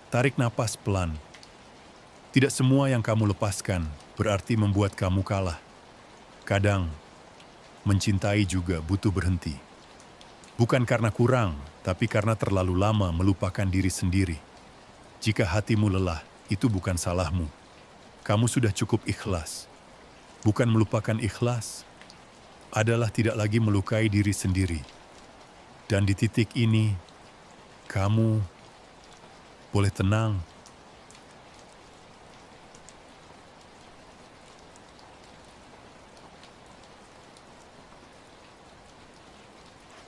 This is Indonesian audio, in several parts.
Tarik napas pelan. Tidak semua yang kamu lepaskan berarti membuat kamu kalah. Kadang, mencintai juga butuh berhenti. Bukan karena kurang, tapi karena terlalu lama melupakan diri sendiri. Jika hatimu lelah, itu bukan salahmu. Kamu sudah cukup ikhlas. Bukan melupakan ikhlas, adalah tidak lagi melukai diri sendiri. Dan di titik ini, kamu boleh tenang.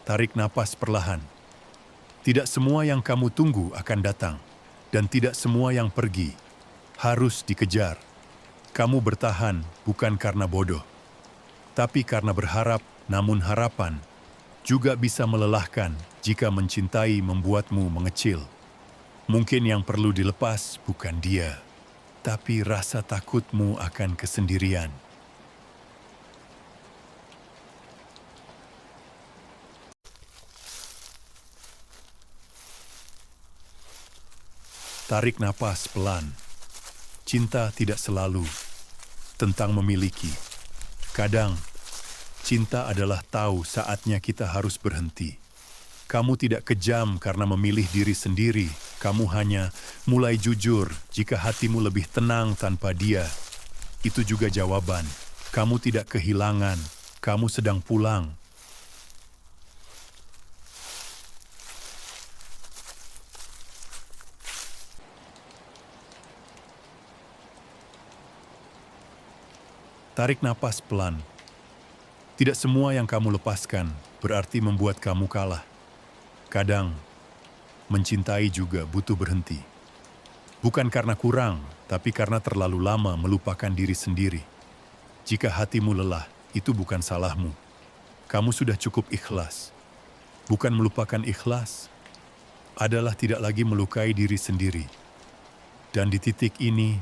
Tarik napas perlahan. Tidak semua yang kamu tunggu akan datang, dan tidak semua yang pergi harus dikejar. Kamu bertahan bukan karena bodoh, tapi karena berharap, namun harapan juga bisa melelahkan jika mencintai membuatmu mengecil. Mungkin yang perlu dilepas bukan dia, tapi rasa takutmu akan kesendirian. Tarik napas pelan. Cinta tidak selalu tentang memiliki. Kadang, cinta adalah tahu saatnya kita harus berhenti. Kamu tidak kejam karena memilih diri sendiri. Kamu hanya mulai jujur jika hatimu lebih tenang tanpa dia. Itu juga jawaban. Kamu tidak kehilangan. Kamu sedang pulang. Tarik napas pelan. Tidak semua yang kamu lepaskan berarti membuat kamu kalah. Kadang, mencintai juga butuh berhenti. Bukan karena kurang, tapi karena terlalu lama melupakan diri sendiri. Jika hatimu lelah, itu bukan salahmu. Kamu sudah cukup ikhlas. Bukan melupakan ikhlas, adalah tidak lagi melukai diri sendiri. Dan di titik ini,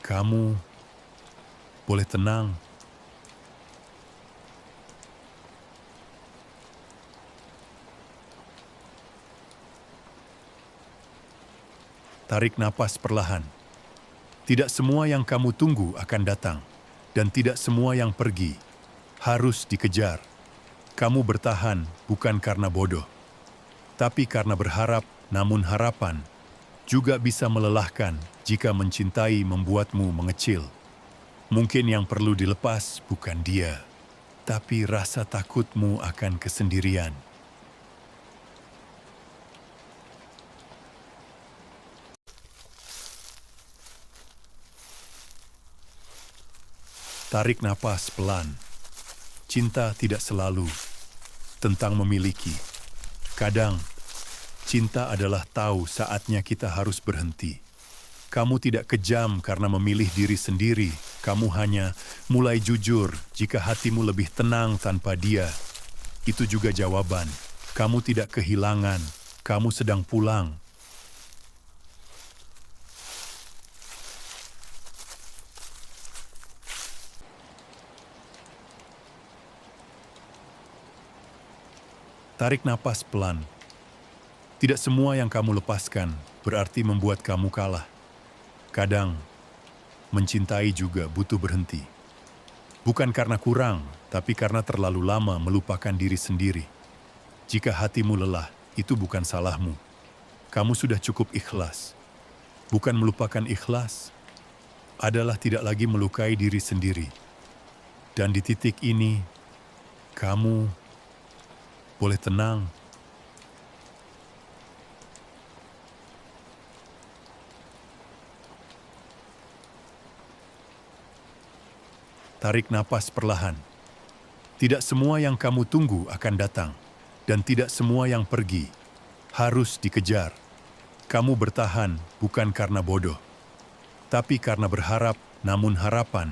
kamu boleh tenang. Tarik napas perlahan. Tidak semua yang kamu tunggu akan datang, dan tidak semua yang pergi harus dikejar. Kamu bertahan bukan karena bodoh, tapi karena berharap, namun harapan juga bisa melelahkan jika mencintai membuatmu mengecil. Mungkin yang perlu dilepas bukan dia, tapi rasa takutmu akan kesendirian. Tarik napas pelan. Cinta tidak selalu tentang memiliki. Kadang, cinta adalah tahu saatnya kita harus berhenti. Kamu tidak kejam karena memilih diri sendiri. Kamu hanya mulai jujur jika hatimu lebih tenang tanpa dia. Itu juga jawaban. Kamu tidak kehilangan. Kamu sedang pulang. Tarik napas pelan. Tidak semua yang kamu lepaskan berarti membuat kamu kalah. Kadang, mencintai juga butuh berhenti. Bukan karena kurang, tapi karena terlalu lama melupakan diri sendiri. Jika hatimu lelah, itu bukan salahmu. Kamu sudah cukup ikhlas. Bukan melupakan ikhlas, adalah tidak lagi melukai diri sendiri. Dan di titik ini, kamu boleh tenang. Tarik napas perlahan. Tidak semua yang kamu tunggu akan datang, dan tidak semua yang pergi harus dikejar. Kamu bertahan bukan karena bodoh, tapi karena berharap, namun harapan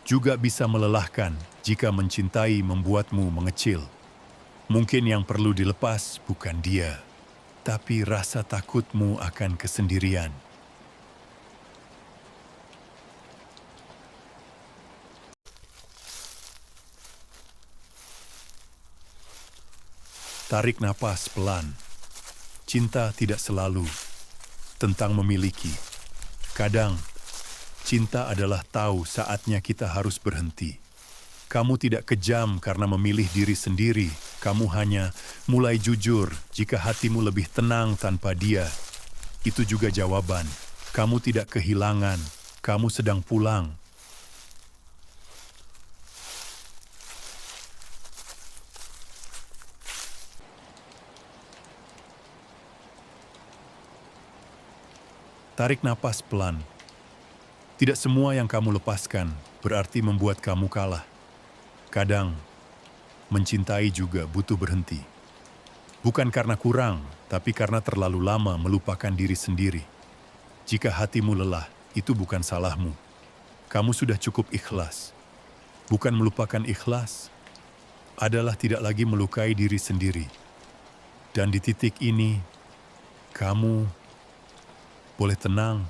juga bisa melelahkan jika mencintai membuatmu mengecil. Mungkin yang perlu dilepas bukan dia, tapi rasa takutmu akan kesendirian. Tarik napas pelan. Cinta tidak selalu tentang memiliki. Kadang, cinta adalah tahu saatnya kita harus berhenti. Kamu tidak kejam karena memilih diri sendiri. Kamu hanya mulai jujur jika hatimu lebih tenang tanpa dia. Itu juga jawaban. Kamu tidak kehilangan. Kamu sedang pulang. Tarik napas pelan. Tidak semua yang kamu lepaskan berarti membuat kamu kalah. Kadang, mencintai juga butuh berhenti. Bukan karena kurang, tapi karena terlalu lama melupakan diri sendiri. Jika hatimu lelah, itu bukan salahmu. Kamu sudah cukup ikhlas. Bukan melupakan ikhlas, adalah tidak lagi melukai diri sendiri. Dan di titik ini, kamu boleh tenang.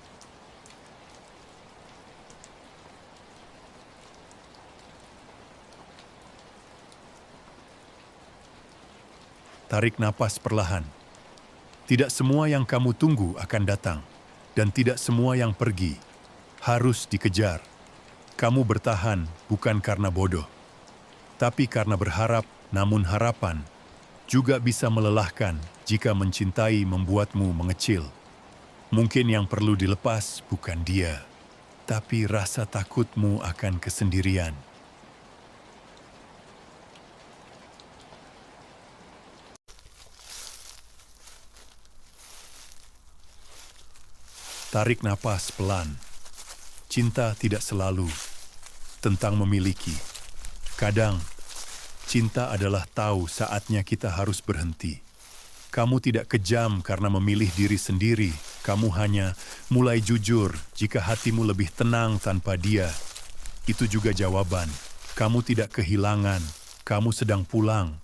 Tarik napas perlahan. Tidak semua yang kamu tunggu akan datang, dan tidak semua yang pergi harus dikejar. Kamu bertahan bukan karena bodoh, tapi karena berharap. Namun harapan juga bisa melelahkan jika mencintai membuatmu mengecil. Mungkin yang perlu dilepas bukan dia, tapi rasa takutmu akan kesendirian. Tarik napas pelan. Cinta tidak selalu tentang memiliki. Kadang, cinta adalah tahu saatnya kita harus berhenti. Kamu tidak kejam karena memilih diri sendiri. Kamu hanya mulai jujur jika hatimu lebih tenang tanpa dia. Itu juga jawaban. Kamu tidak kehilangan. Kamu sedang pulang.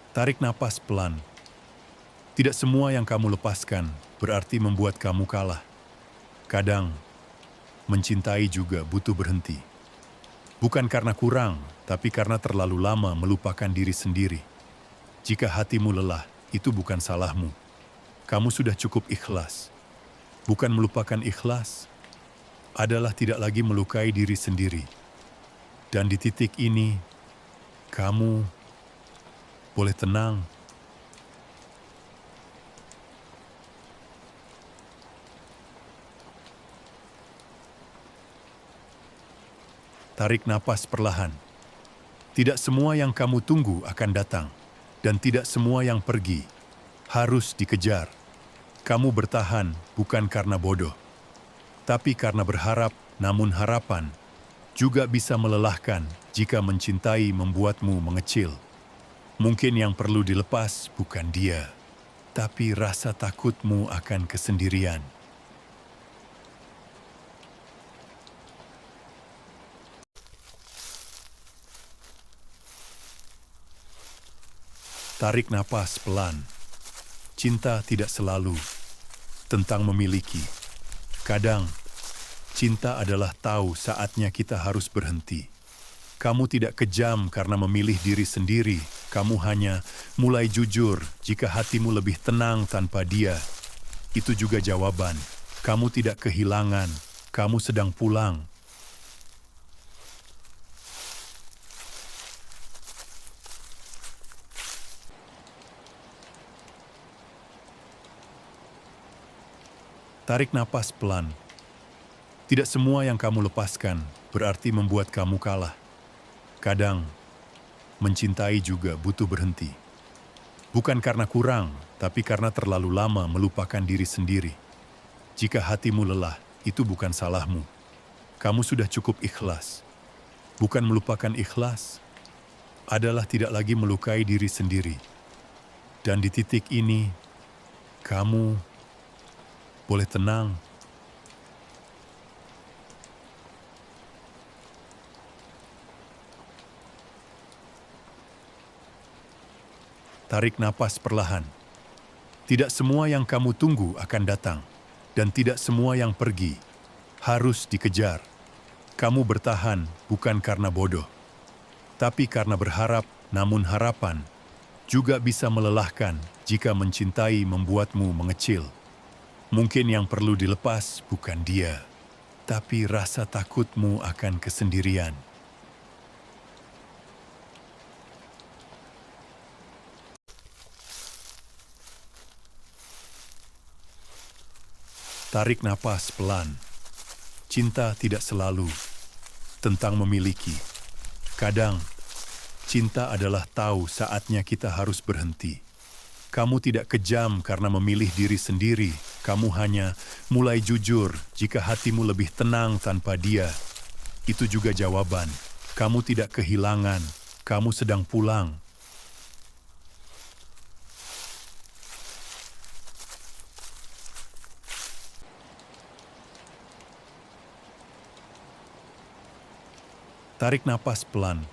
Tarik napas pelan. Tidak semua yang kamu lepaskan berarti membuat kamu kalah. Kadang, mencintai juga butuh berhenti. Bukan karena kurang, tapi karena terlalu lama melupakan diri sendiri. Jika hatimu lelah, itu bukan salahmu. Kamu sudah cukup ikhlas. Bukan melupakan ikhlas, adalah tidak lagi melukai diri sendiri. Dan di titik ini, kamu boleh tenang. Tarik napas perlahan. Tidak semua yang kamu tunggu akan datang, dan tidak semua yang pergi harus dikejar. Kamu bertahan bukan karena bodoh, tapi karena berharap. Namun harapan juga bisa melelahkan jika mencintai membuatmu mengecil. Mungkin yang perlu dilepas bukan dia, tapi rasa takutmu akan kesendirian. Tarik napas pelan. Cinta tidak selalu tentang memiliki. Kadang, cinta adalah tahu saatnya kita harus berhenti. Kamu tidak kejam karena memilih diri sendiri. Kamu hanya mulai jujur jika hatimu lebih tenang tanpa dia. Itu juga jawaban. Kamu tidak kehilangan. Kamu sedang pulang. Tarik napas pelan. Tidak semua yang kamu lepaskan berarti membuat kamu kalah. Kadang, mencintai juga butuh berhenti. Bukan karena kurang, tapi karena terlalu lama melupakan diri sendiri. Jika hatimu lelah, itu bukan salahmu. Kamu sudah cukup ikhlas. Bukan melupakan ikhlas, adalah tidak lagi melukai diri sendiri. Dan di titik ini, kamu boleh tenang. Tarik napas perlahan. Tidak semua yang kamu tunggu akan datang, dan tidak semua yang pergi harus dikejar. Kamu bertahan bukan karena bodoh, tapi karena berharap, namun harapan juga bisa melelahkan jika mencintai membuatmu mengecil. Mungkin yang perlu dilepas bukan dia, tapi rasa takutmu akan kesendirian. Tarik napas pelan. Cinta tidak selalu tentang memiliki. Kadang, cinta adalah tahu saatnya kita harus berhenti. Kamu tidak kejam karena memilih diri sendiri. Kamu hanya mulai jujur jika hatimu lebih tenang tanpa dia. Itu juga jawaban. Kamu tidak kehilangan. Kamu sedang pulang. Tarik napas pelan.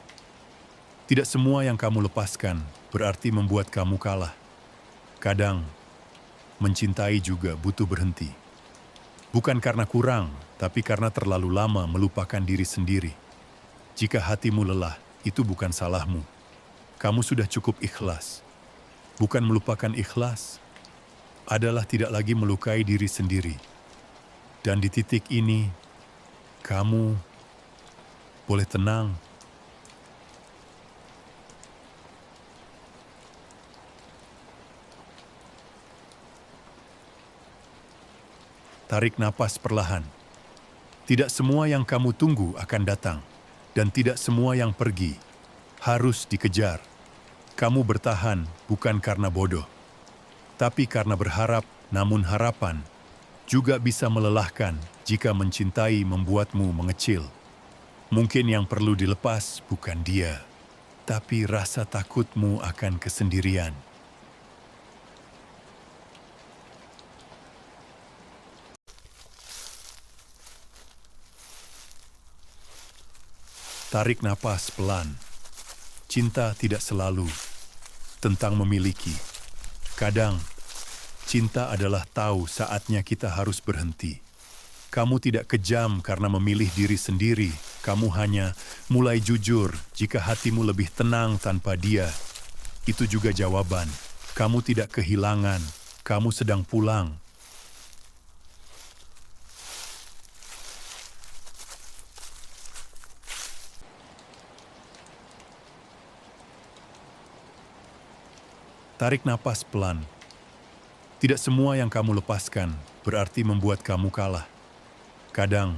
Tidak semua yang kamu lepaskan berarti membuat kamu kalah. Kadang, mencintai juga butuh berhenti. Bukan karena kurang, tapi karena terlalu lama melupakan diri sendiri. Jika hatimu lelah, itu bukan salahmu. Kamu sudah cukup ikhlas. Bukan melupakan ikhlas, adalah tidak lagi melukai diri sendiri. Dan di titik ini, kamu boleh tenang. Tarik napas perlahan. Tidak semua yang kamu tunggu akan datang, dan tidak semua yang pergi harus dikejar. Kamu bertahan bukan karena bodoh, tapi karena berharap, namun harapan juga bisa melelahkan jika mencintai membuatmu mengecil. Mungkin yang perlu dilepas bukan dia, tapi rasa takutmu akan kesendirian. Tarik napas pelan. Cinta tidak selalu tentang memiliki. Kadang, cinta adalah tahu saatnya kita harus berhenti. Kamu tidak kejam karena memilih diri sendiri. Kamu hanya mulai jujur jika hatimu lebih tenang tanpa dia. Itu juga jawaban. Kamu tidak kehilangan. Kamu sedang pulang. Tarik napas pelan. Tidak semua yang kamu lepaskan berarti membuat kamu kalah. Kadang,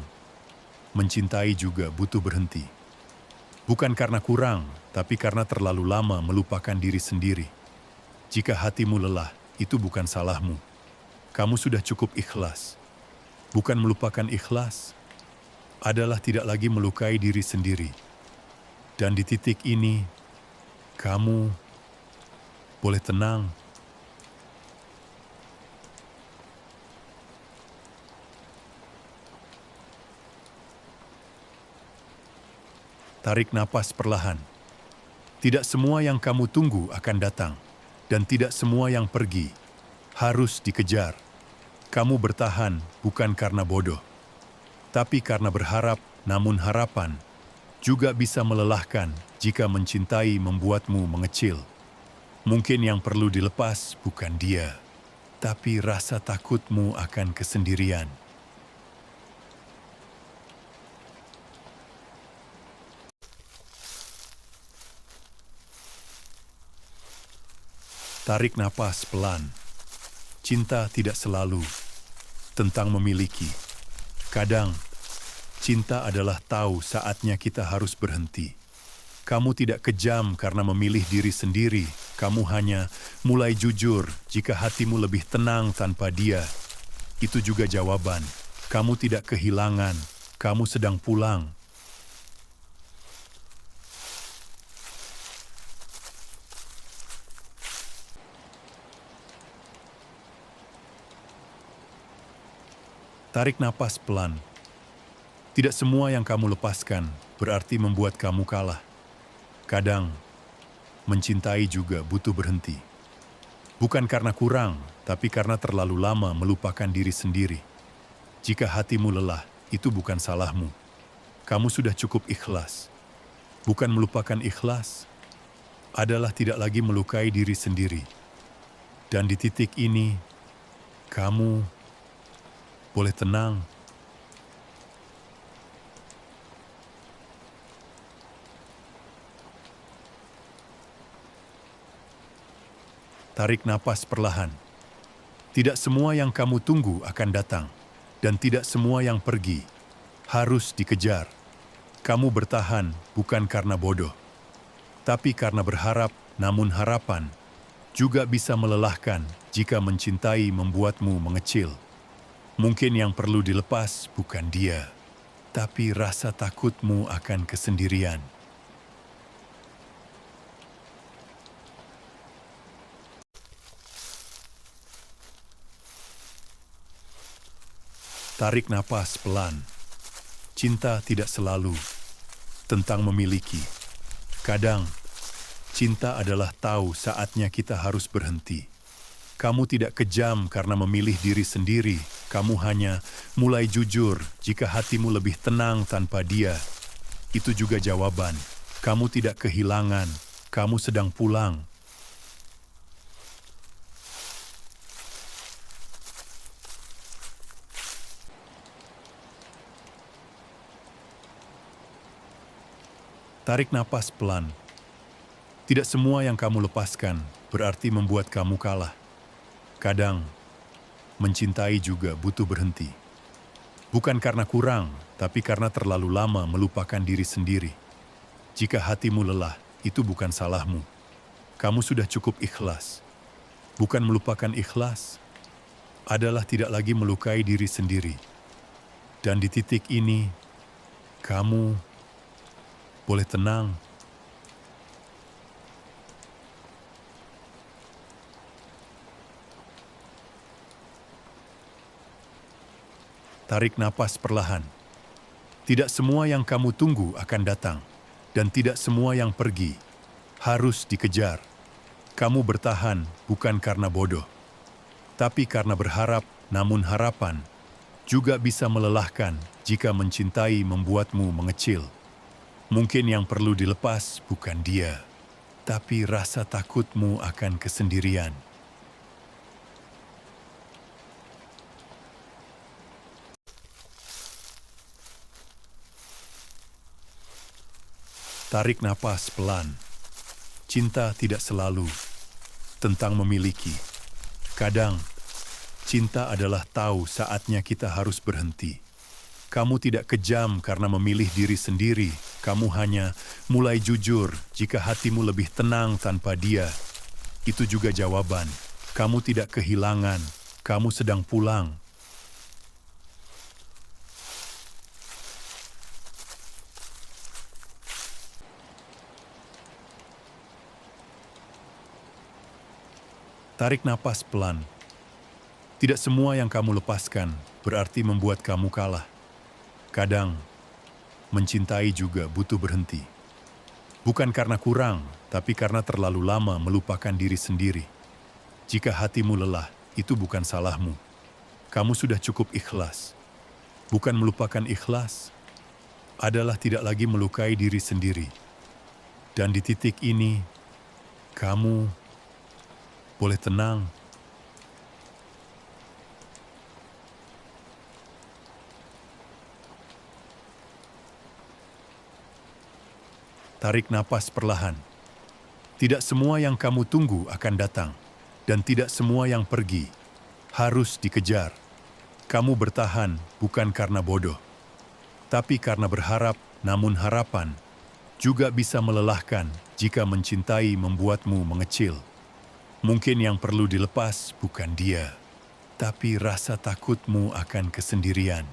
mencintai juga butuh berhenti. Bukan karena kurang, tapi karena terlalu lama melupakan diri sendiri. Jika hatimu lelah, itu bukan salahmu. Kamu sudah cukup ikhlas. Bukan melupakan ikhlas, adalah tidak lagi melukai diri sendiri. Dan di titik ini, kamu boleh tenang. Tarik napas perlahan. Tidak semua yang kamu tunggu akan datang, dan tidak semua yang pergi harus dikejar. Kamu bertahan bukan karena bodoh, tapi karena berharap, namun harapan juga bisa melelahkan jika mencintai membuatmu mengecil. Mungkin yang perlu dilepas bukan dia, tapi rasa takutmu akan kesendirian. Tarik napas pelan. Cinta tidak selalu tentang memiliki. Kadang, cinta adalah tahu saatnya kita harus berhenti. Kamu tidak kejam karena memilih diri sendiri. Kamu hanya mulai jujur jika hatimu lebih tenang tanpa dia. Itu juga jawaban. Kamu tidak kehilangan. Kamu sedang pulang. Tarik napas pelan. Tidak semua yang kamu lepaskan berarti membuat kamu kalah. Kadang, mencintai juga butuh berhenti. Bukan karena kurang, tapi karena terlalu lama melupakan diri sendiri. Jika hatimu lelah, itu bukan salahmu. kamu sudah cukup ikhlas. Bukan melupakan ikhlas adalah tidak lagi melukai diri sendiri. Dan di titik ini, kamu boleh tenang. Tarik napas perlahan. Tidak semua yang kamu tunggu akan datang, dan tidak semua yang pergi harus dikejar. Kamu bertahan bukan karena bodoh, tapi karena berharap, namun harapan juga bisa melelahkan jika mencintai membuatmu mengecil. Mungkin yang perlu dilepas bukan dia, tapi rasa takutmu akan kesendirian. Tarik napas pelan. Cinta tidak selalu tentang memiliki. Kadang, cinta adalah tahu saatnya kita harus berhenti. Kamu tidak kejam karena memilih diri sendiri. Kamu hanya mulai jujur jika hatimu lebih tenang tanpa dia. Itu juga jawaban. Kamu tidak kehilangan. Kamu sedang pulang. Tarik napas pelan. Tidak semua yang kamu lepaskan berarti membuat kamu kalah. Kadang, mencintai juga butuh berhenti. Bukan karena kurang, tapi karena terlalu lama melupakan diri sendiri. Jika hatimu lelah, itu bukan salahmu. Kamu sudah cukup ikhlas. Bukan melupakan ikhlas adalah tidak lagi melukai diri sendiri. Dan di titik ini, kamu boleh tenang. Tarik napas perlahan. Tidak semua yang kamu tunggu akan datang, dan tidak semua yang pergi harus dikejar. Kamu bertahan bukan karena bodoh, tapi karena berharap, namun harapan juga bisa melelahkan jika mencintai membuatmu mengecil. Mungkin yang perlu dilepas bukan dia, tapi rasa takutmu akan kesendirian. Tarik napas pelan. Cinta tidak selalu tentang memiliki. Kadang, cinta adalah tahu saatnya kita harus berhenti. Kamu tidak kejam karena memilih diri sendiri. Kamu hanya mulai jujur jika hatimu lebih tenang tanpa dia. Itu juga jawaban. Kamu tidak kehilangan. Kamu sedang pulang. Tarik napas pelan. Tidak semua yang kamu lepaskan berarti membuat kamu kalah. Kadang, mencintai juga butuh berhenti. Bukan karena kurang, tapi karena terlalu lama melupakan diri sendiri. Jika hatimu lelah, itu bukan salahmu. Kamu sudah cukup ikhlas. Bukan melupakan ikhlas adalah tidak lagi melukai diri sendiri. Dan di titik ini, kamu boleh tenang. Tarik napas perlahan. Tidak semua yang kamu tunggu akan datang, dan tidak semua yang pergi harus dikejar. Kamu bertahan bukan karena bodoh, tapi karena berharap, namun harapan juga bisa melelahkan jika mencintai membuatmu mengecil. Mungkin yang perlu dilepas bukan dia, tapi rasa takutmu akan kesendirian.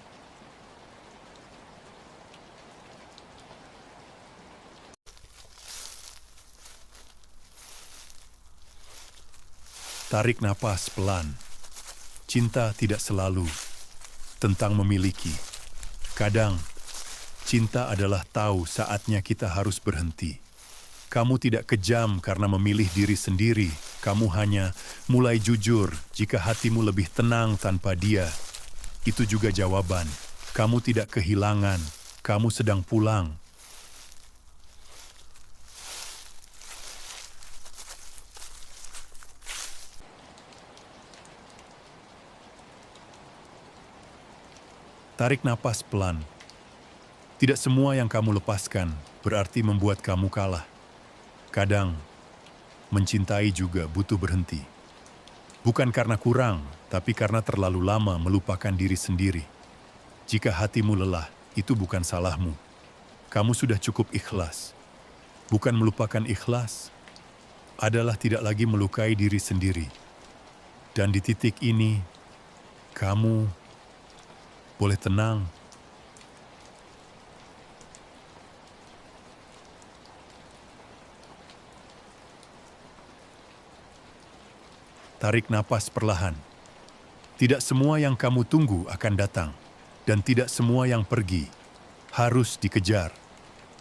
Tarik napas pelan. Cinta tidak selalu tentang memiliki. Kadang, cinta adalah tahu saatnya kita harus berhenti. Kamu tidak kejam karena memilih diri sendiri. Kamu hanya mulai jujur jika hatimu lebih tenang tanpa dia. Itu juga jawaban. Kamu tidak kehilangan. kamu sedang pulang. Tarik napas pelan. Tidak semua yang kamu lepaskan berarti membuat kamu kalah. Kadang, mencintai juga butuh berhenti. Bukan karena kurang, tapi karena terlalu lama melupakan diri sendiri. Jika hatimu lelah, itu bukan salahmu. Kamu sudah cukup ikhlas. Bukan melupakan ikhlas, adalah tidak lagi melukai diri sendiri. Dan di titik ini, kamu boleh tenang. Tarik napas perlahan. Tidak semua yang kamu tunggu akan datang, dan tidak semua yang pergi harus dikejar.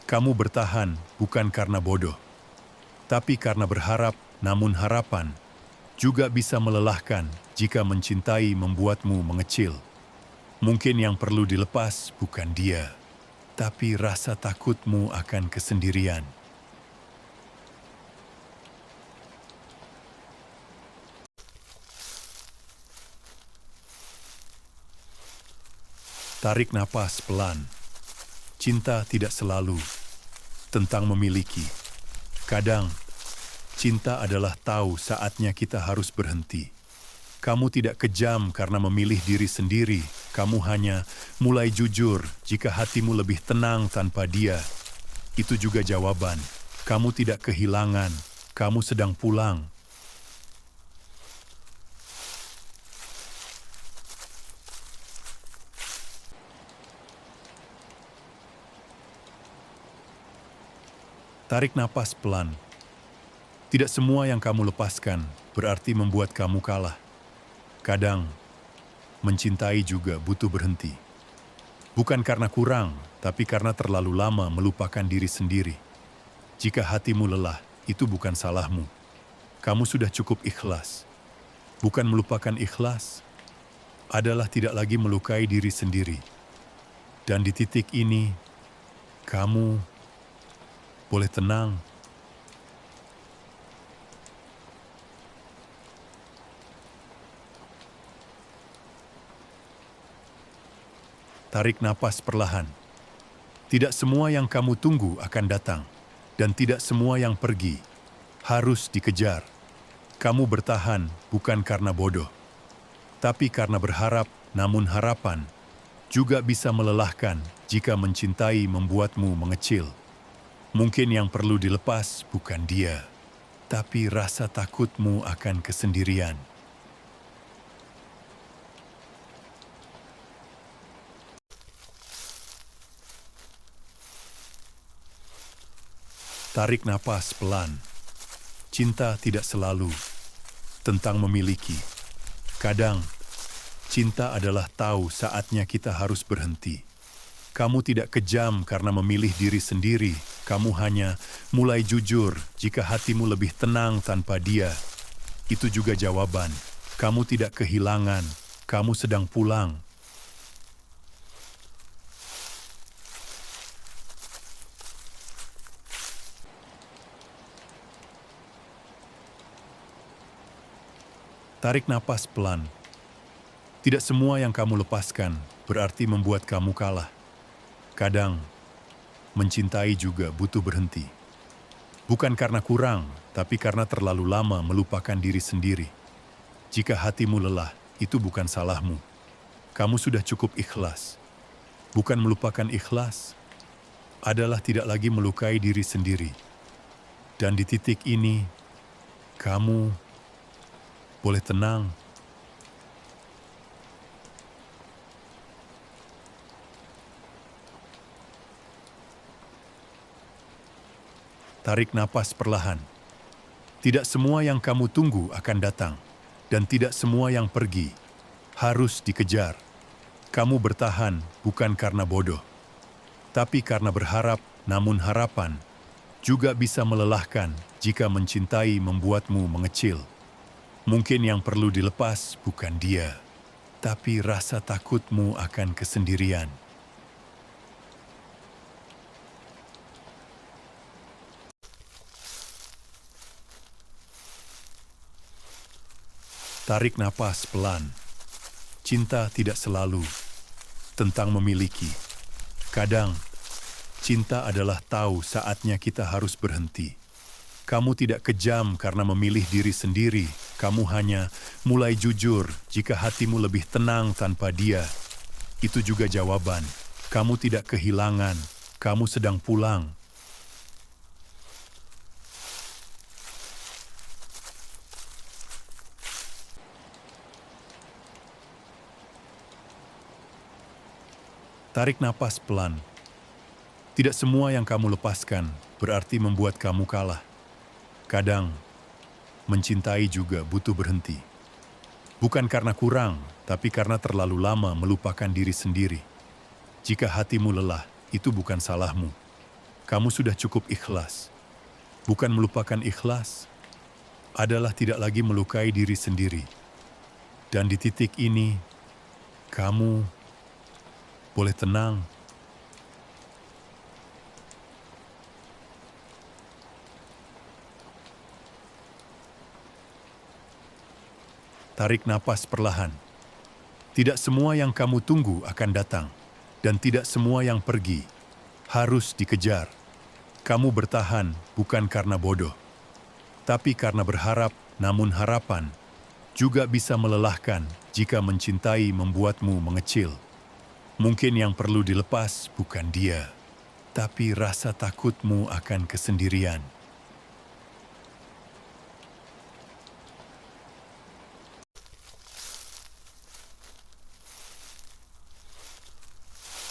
Kamu bertahan bukan karena bodoh, tapi karena berharap, namun harapan juga bisa melelahkan jika mencintai membuatmu mengecil. Mungkin yang perlu dilepas bukan dia, tapi rasa takutmu akan kesendirian. Tarik napas pelan. Cinta tidak selalu tentang memiliki. Kadang, cinta adalah tahu saatnya kita harus berhenti. Kamu tidak kejam karena memilih diri sendiri. Kamu hanya mulai jujur jika hatimu lebih tenang tanpa dia. Itu juga jawaban. Kamu tidak kehilangan. Kamu sedang pulang. Tarik napas pelan. Tidak semua yang kamu lepaskan berarti membuat kamu kalah. Kadang, mencintai juga butuh berhenti. Bukan karena kurang, tapi karena terlalu lama melupakan diri sendiri. Jika hatimu lelah, itu bukan salahmu. Kamu sudah cukup ikhlas. Bukan melupakan ikhlas, adalah tidak lagi melukai diri sendiri. Dan di titik ini, kamu boleh tenang. Tarik napas perlahan. Tidak semua yang kamu tunggu akan datang, dan tidak semua yang pergi harus dikejar. Kamu bertahan bukan karena bodoh, tapi karena berharap, namun harapan juga bisa melelahkan jika mencintai membuatmu mengecil. Mungkin yang perlu dilepas bukan dia, tapi rasa takutmu akan kesendirian. Tarik napas pelan. Cinta tidak selalu tentang memiliki. Kadang, cinta adalah tahu saatnya kita harus berhenti. Kamu tidak kejam karena memilih diri sendiri. Kamu hanya mulai jujur jika hatimu lebih tenang tanpa dia. Itu juga jawaban. Kamu tidak kehilangan. Kamu sedang pulang. Tarik napas pelan. Tidak semua yang kamu lepaskan berarti membuat kamu kalah. Kadang, mencintai juga butuh berhenti. Bukan karena kurang, tapi karena terlalu lama melupakan diri sendiri. Jika hatimu lelah, itu bukan salahmu. Kamu sudah cukup ikhlas. Bukan melupakan ikhlas, adalah tidak lagi melukai diri sendiri. Dan di titik ini, kamu boleh tenang. Tarik napas perlahan. Tidak semua yang kamu tunggu akan datang, dan tidak semua yang pergi harus dikejar. Kamu bertahan bukan karena bodoh, tapi karena berharap, namun harapan juga bisa melelahkan jika mencintai membuatmu mengecil. Mungkin yang perlu dilepas bukan dia, tapi rasa takutmu akan kesendirian. Tarik napas pelan. Cinta tidak selalu tentang memiliki. Kadang, cinta adalah tahu saatnya kita harus berhenti. Kamu tidak kejam karena memilih diri sendiri. Kamu hanya mulai jujur jika hatimu lebih tenang tanpa dia. Itu juga jawaban. Kamu tidak kehilangan. Kamu sedang pulang. Tarik napas pelan. Tidak semua yang kamu lepaskan berarti membuat kamu kalah. Kadang, mencintai juga butuh berhenti. Bukan karena kurang, tapi karena terlalu lama melupakan diri sendiri. Jika hatimu lelah, itu bukan salahmu. Kamu sudah cukup ikhlas. Bukan melupakan ikhlas, adalah tidak lagi melukai diri sendiri. Dan di titik ini, kamu boleh tenang. Tarik napas perlahan. Tidak semua yang kamu tunggu akan datang, dan tidak semua yang pergi harus dikejar. Kamu bertahan bukan karena bodoh, tapi karena berharap, namun harapan juga bisa melelahkan jika mencintai membuatmu mengecil. Mungkin yang perlu dilepas bukan dia, tapi rasa takutmu akan kesendirian.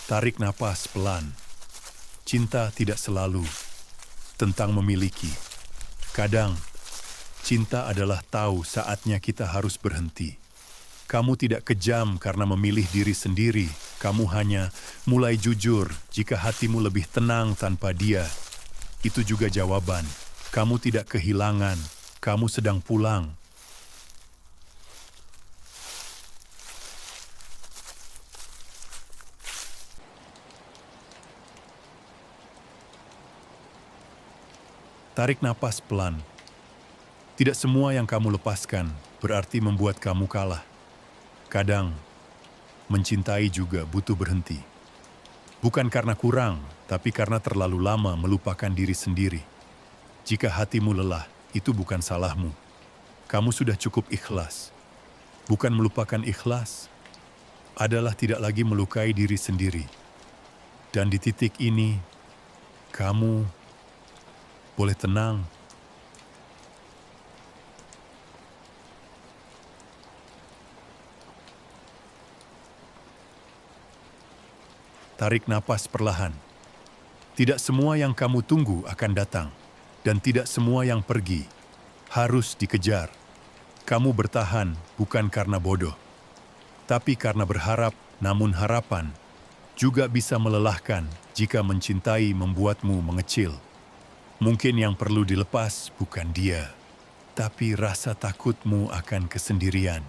Tarik napas pelan. Cinta tidak selalu tentang memiliki. Kadang, cinta adalah tahu saatnya kita harus berhenti. Kamu tidak kejam karena memilih diri sendiri. Kamu hanya mulai jujur jika hatimu lebih tenang tanpa dia. Itu juga jawaban. Kamu tidak kehilangan. Kamu sedang pulang. Tarik napas pelan. Tidak semua yang kamu lepaskan berarti membuat kamu kalah. Kadang, mencintai juga butuh berhenti. Bukan karena kurang, tapi karena terlalu lama melupakan diri sendiri. Jika hatimu lelah, itu bukan salahmu. Kamu sudah cukup ikhlas. Bukan melupakan ikhlas, adalah tidak lagi melukai diri sendiri. Dan di titik ini, kamu boleh tenang. Tarik napas perlahan. Tidak semua yang kamu tunggu akan datang, dan tidak semua yang pergi harus dikejar. Kamu bertahan bukan karena bodoh, tapi karena berharap, namun harapan juga bisa melelahkan jika mencintai membuatmu mengecil. Mungkin yang perlu dilepas bukan dia, tapi rasa takutmu akan kesendirian.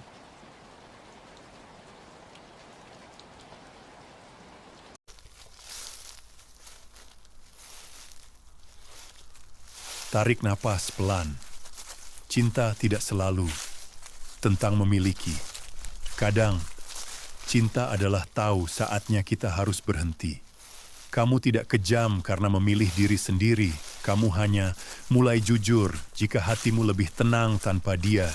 Tarik napas pelan. Cinta tidak selalu tentang memiliki. Kadang, cinta adalah tahu saatnya kita harus berhenti. Kamu tidak kejam karena memilih diri sendiri. Kamu hanya mulai jujur jika hatimu lebih tenang tanpa dia.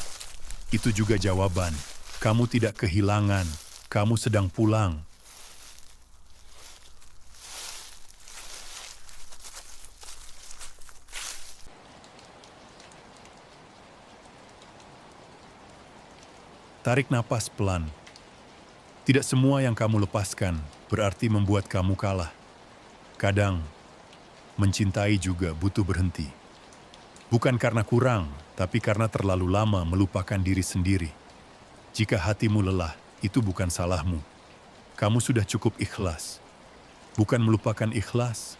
Itu juga jawaban. Kamu tidak kehilangan. Kamu sedang pulang. Tarik napas pelan. Tidak semua yang kamu lepaskan berarti membuat kamu kalah. Kadang, mencintai juga butuh berhenti. Bukan karena kurang, tapi karena terlalu lama melupakan diri sendiri. Jika hatimu lelah, itu bukan salahmu. Kamu sudah cukup ikhlas. Bukan melupakan ikhlas,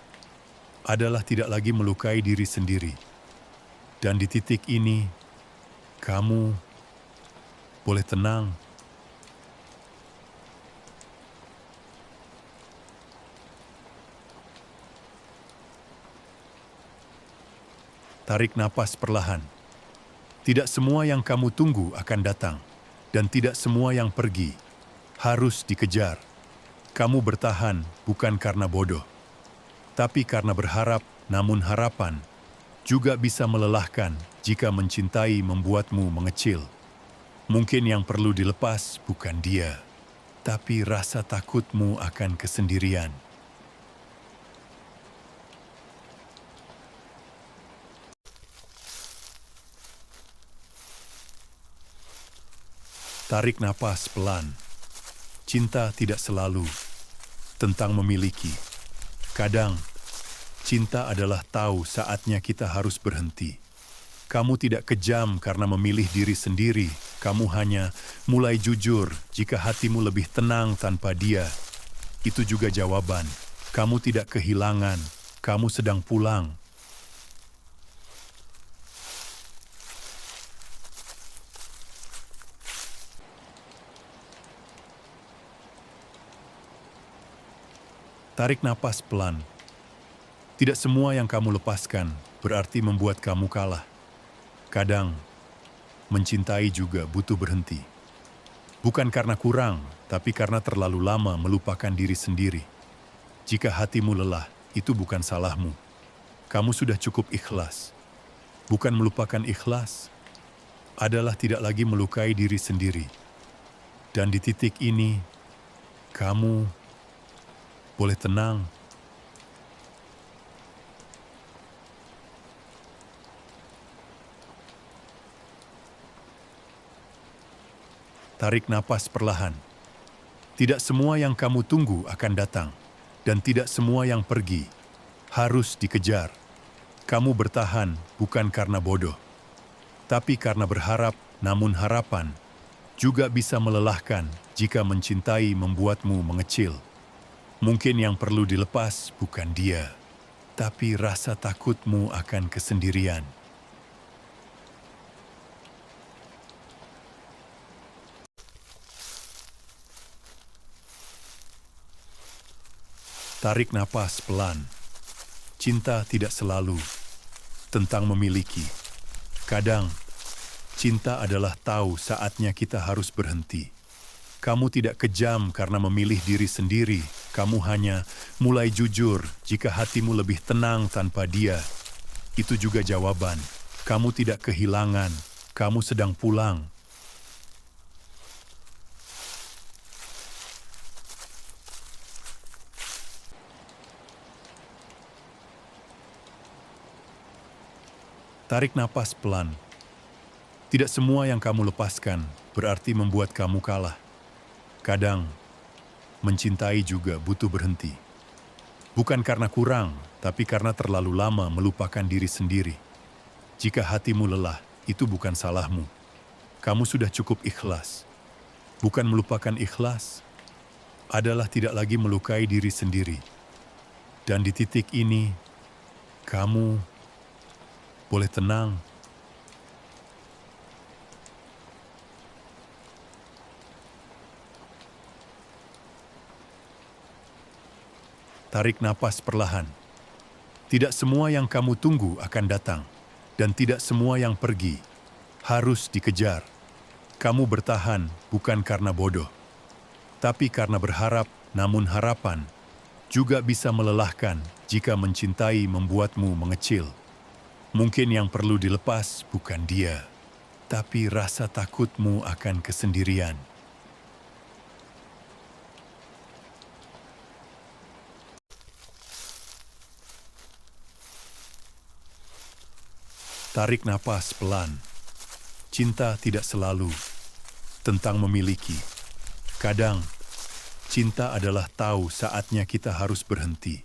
adalah tidak lagi melukai diri sendiri. Dan di titik ini, kamu boleh tenang. Tarik napas perlahan. Tidak semua yang kamu tunggu akan datang, dan tidak semua yang pergi harus dikejar. Kamu bertahan bukan karena bodoh, tapi karena berharap, namun harapan juga bisa melelahkan jika mencintai membuatmu mengecil. Mungkin yang perlu dilepas bukan dia, tapi rasa takutmu akan kesendirian. Tarik napas pelan. Cinta tidak selalu tentang memiliki. Kadang, cinta adalah tahu saatnya kita harus berhenti. Kamu tidak kejam karena memilih diri sendiri. Kamu hanya mulai jujur jika hatimu lebih tenang tanpa dia. Itu juga jawaban. Kamu tidak kehilangan. Kamu sedang pulang. Tarik napas pelan. Tidak semua yang kamu lepaskan berarti membuat kamu kalah. Kadang, mencintai juga butuh berhenti. Bukan karena kurang, tapi karena terlalu lama melupakan diri sendiri. Jika hatimu lelah, itu bukan salahmu. Kamu sudah cukup ikhlas. Bukan melupakan ikhlas, adalah tidak lagi melukai diri sendiri. Dan di titik ini, kamu boleh tenang. Tarik napas perlahan. Tidak semua yang kamu tunggu akan datang, dan tidak semua yang pergi harus dikejar. Kamu bertahan bukan karena bodoh, tapi karena berharap, namun harapan juga bisa melelahkan jika mencintai membuatmu mengecil. Mungkin yang perlu dilepas bukan dia, tapi rasa takutmu akan kesendirian. Tarik napas pelan. Cinta tidak selalu tentang memiliki. Kadang, cinta adalah tahu saatnya kita harus berhenti. Kamu tidak kejam karena memilih diri sendiri. Kamu hanya mulai jujur jika hatimu lebih tenang tanpa dia. Itu juga jawaban. Kamu tidak kehilangan. Kamu sedang pulang. Tarik napas pelan. Tidak semua yang kamu lepaskan berarti membuat kamu kalah. Kadang, mencintai juga butuh berhenti. Bukan karena kurang, tapi karena terlalu lama melupakan diri sendiri. Jika hatimu lelah, itu bukan salahmu. Kamu sudah cukup ikhlas. Bukan melupakan ikhlas, adalah tidak lagi melukai diri sendiri. Dan di titik ini, kamu boleh tenang. Tarik napas perlahan. Tidak semua yang kamu tunggu akan datang, dan tidak semua yang pergi harus dikejar. Kamu bertahan bukan karena bodoh, tapi karena berharap, namun harapan juga bisa melelahkan jika mencintai membuatmu mengecil. Mungkin yang perlu dilepas bukan dia, tapi rasa takutmu akan kesendirian. Tarik napas pelan. Cinta tidak selalu tentang memiliki. Kadang, cinta adalah tahu saatnya kita harus berhenti.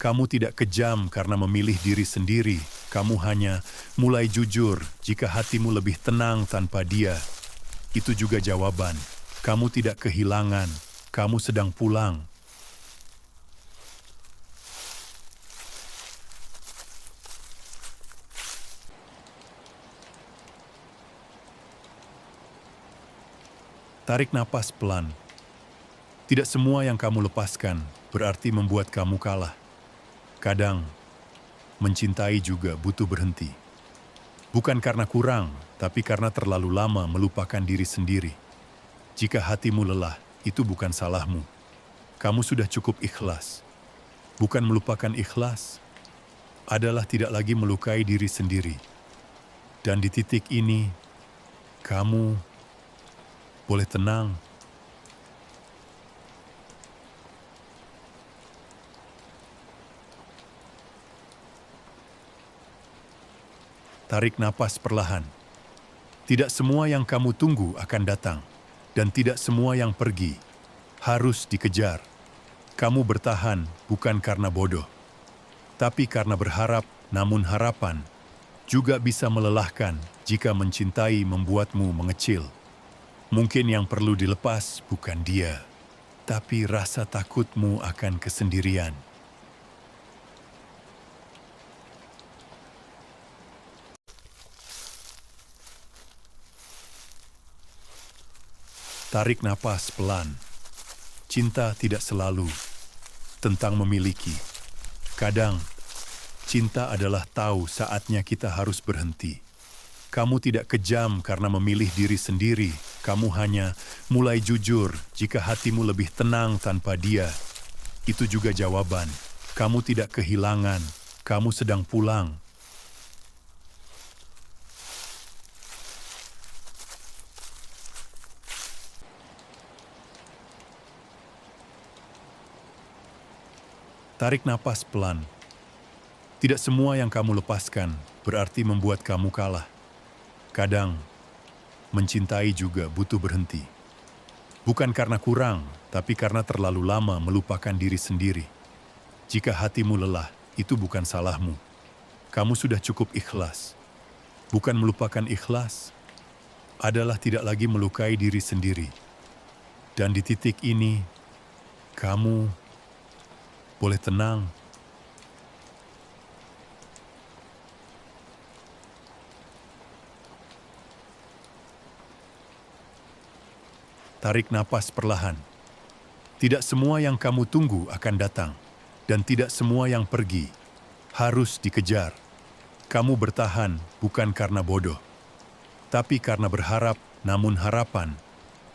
Kamu tidak kejam karena memilih diri sendiri. Kamu hanya mulai jujur jika hatimu lebih tenang tanpa dia. Itu juga jawaban. Kamu tidak kehilangan. Kamu sedang pulang. Tarik napas pelan. Tidak semua yang kamu lepaskan berarti membuat kamu kalah. Kadang, mencintai juga butuh berhenti. Bukan karena kurang, tapi karena terlalu lama melupakan diri sendiri. Jika hatimu lelah, itu bukan salahmu. Kamu sudah cukup ikhlas. Bukan melupakan ikhlas, adalah tidak lagi melukai diri sendiri. Dan di titik ini, kamu boleh tenang. Tarik napas perlahan. Tidak semua yang kamu tunggu akan datang, dan tidak semua yang pergi harus dikejar. Kamu bertahan bukan karena bodoh, tapi karena berharap, namun harapan juga bisa melelahkan jika mencintai membuatmu mengecil. Mungkin yang perlu dilepas bukan dia, tapi rasa takutmu akan kesendirian. Tarik napas pelan. Cinta tidak selalu tentang memiliki. Kadang, cinta adalah tahu saatnya kita harus berhenti. Kamu tidak kejam karena memilih diri sendiri. Kamu hanya mulai jujur jika hatimu lebih tenang tanpa dia. Itu juga jawaban. Kamu tidak kehilangan. Kamu sedang pulang. Tarik napas pelan. Tidak semua yang kamu lepaskan berarti membuat kamu kalah. Kadang, mencintai juga butuh berhenti. Bukan karena kurang, tapi karena terlalu lama melupakan diri sendiri. Jika hatimu lelah, itu bukan salahmu. Kamu sudah cukup ikhlas. Bukan melupakan ikhlas, adalah tidak lagi melukai diri sendiri. Dan di titik ini, kamu boleh tenang. Tarik napas perlahan. Tidak semua yang kamu tunggu akan datang, dan tidak semua yang pergi harus dikejar. Kamu bertahan bukan karena bodoh, tapi karena berharap, namun harapan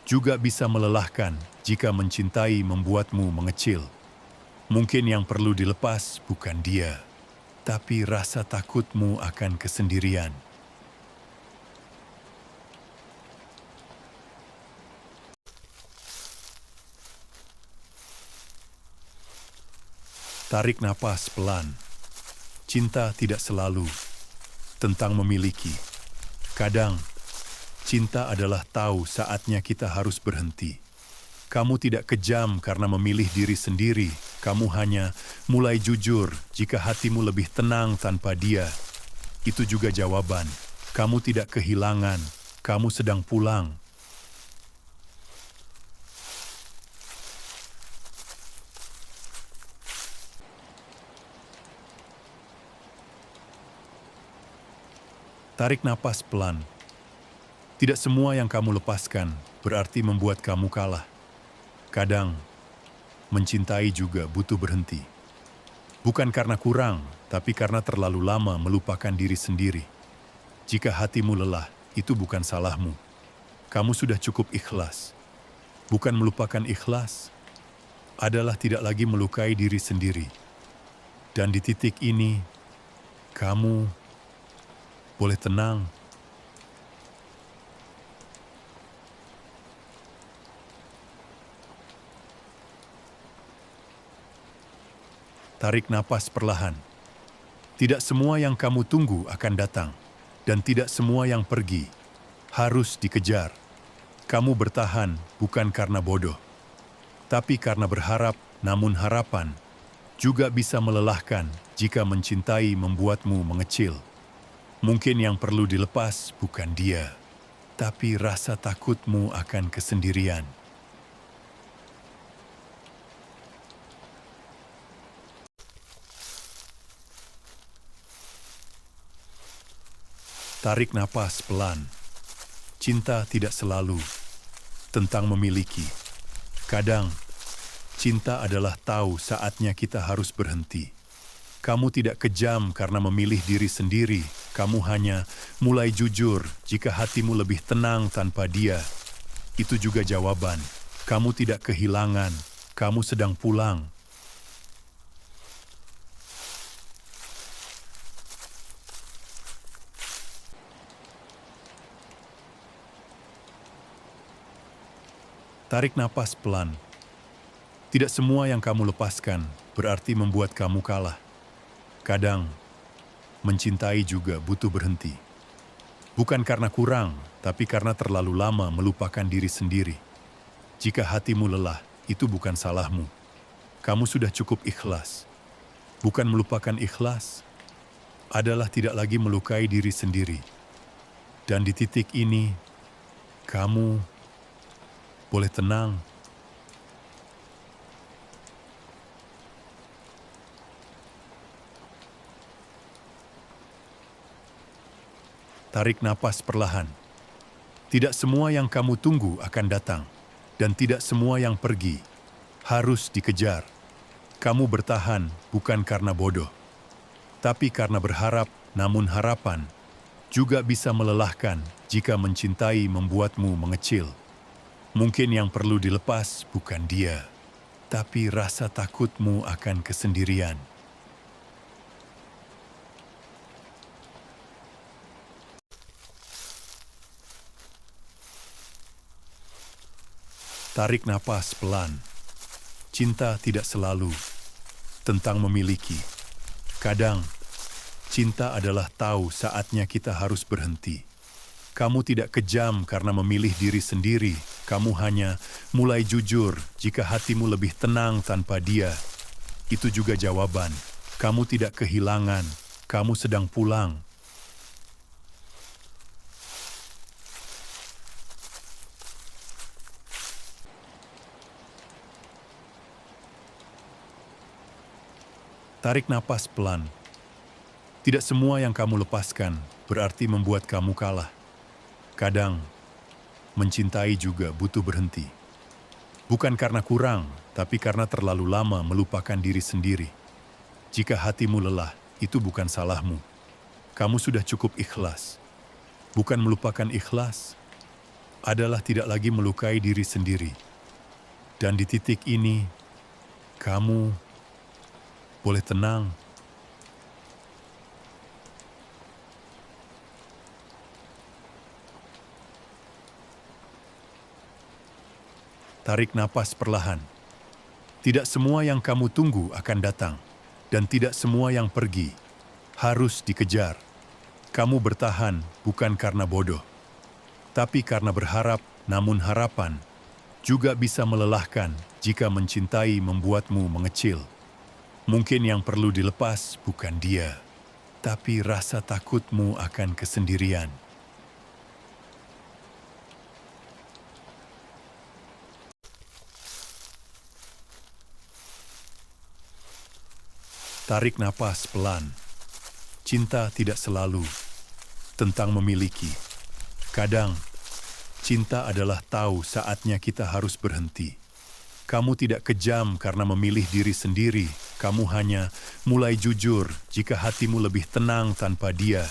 juga bisa melelahkan jika mencintai membuatmu mengecil. Mungkin yang perlu dilepas bukan dia, tapi rasa takutmu akan kesendirian. Tarik napas pelan. Cinta tidak selalu tentang memiliki. Kadang, cinta adalah tahu saatnya kita harus berhenti. Kamu tidak kejam karena memilih diri sendiri. Kamu hanya mulai jujur jika hatimu lebih tenang tanpa dia. Itu juga jawaban. Kamu tidak kehilangan. Kamu sedang pulang. Tarik napas pelan. Tidak semua yang kamu lepaskan berarti membuat kamu kalah. Kadang, mencintai juga butuh berhenti. Bukan karena kurang, tapi karena terlalu lama melupakan diri sendiri. Jika hatimu lelah, itu bukan salahmu. Kamu sudah cukup ikhlas. Bukan melupakan ikhlas, adalah tidak lagi melukai diri sendiri. Dan di titik ini, kamu boleh tenang. Tarik napas perlahan. Tidak semua yang kamu tunggu akan datang, dan tidak semua yang pergi harus dikejar. Kamu bertahan bukan karena bodoh, tapi karena berharap, namun harapan juga bisa melelahkan jika mencintai membuatmu mengecil. Mungkin yang perlu dilepas bukan dia, tapi rasa takutmu akan kesendirian. Tarik napas pelan. Cinta tidak selalu tentang memiliki. Kadang, cinta adalah tahu saatnya kita harus berhenti. Kamu tidak kejam karena memilih diri sendiri. Kamu hanya mulai jujur jika hatimu lebih tenang tanpa dia. Itu juga jawaban. Kamu tidak kehilangan, kamu sedang pulang. Tarik napas pelan. Tidak semua yang kamu lepaskan berarti membuat kamu kalah. Kadang, mencintai juga butuh berhenti. Bukan karena kurang, tapi karena terlalu lama melupakan diri sendiri. Jika hatimu lelah, itu bukan salahmu. Kamu sudah cukup ikhlas. Bukan melupakan ikhlas, adalah tidak lagi melukai diri sendiri. Dan di titik ini, kamu boleh tenang. Tarik napas perlahan. Tidak semua yang kamu tunggu akan datang. Dan tidak semua yang pergi harus dikejar. Kamu bertahan bukan karena bodoh, tapi karena berharap, namun harapan juga bisa melelahkan jika mencintai membuatmu mengecil. Mungkin yang perlu dilepas bukan dia, tapi rasa takutmu akan kesendirian. Tarik napas pelan. Cinta tidak selalu tentang memiliki. Kadang, cinta adalah tahu saatnya kita harus berhenti. Kamu tidak kejam karena memilih diri sendiri. Kamu hanya mulai jujur jika hatimu lebih tenang tanpa dia. Itu juga jawaban. Kamu tidak kehilangan. Kamu sedang pulang. Tarik napas pelan. Tidak semua yang kamu lepaskan berarti membuat kamu kalah. Kadang, mencintai juga butuh berhenti. Bukan karena kurang, tapi karena terlalu lama melupakan diri sendiri. Jika hatimu lelah, itu bukan salahmu. Kamu sudah cukup ikhlas. Bukan melupakan ikhlas, adalah tidak lagi melukai diri sendiri. Dan di titik ini, kamu boleh tenang. Tarik napas perlahan. Tidak semua yang kamu tunggu akan datang, dan tidak semua yang pergi harus dikejar. Kamu bertahan bukan karena bodoh, tapi karena berharap, namun harapan juga bisa melelahkan jika mencintai membuatmu mengecil. Mungkin yang perlu dilepas bukan dia, tapi rasa takutmu akan kesendirian. Tarik napas pelan. Cinta tidak selalu tentang memiliki. Kadang, cinta adalah tahu saatnya kita harus berhenti. Kamu tidak kejam karena memilih diri sendiri. Kamu hanya mulai jujur jika hatimu lebih tenang tanpa dia.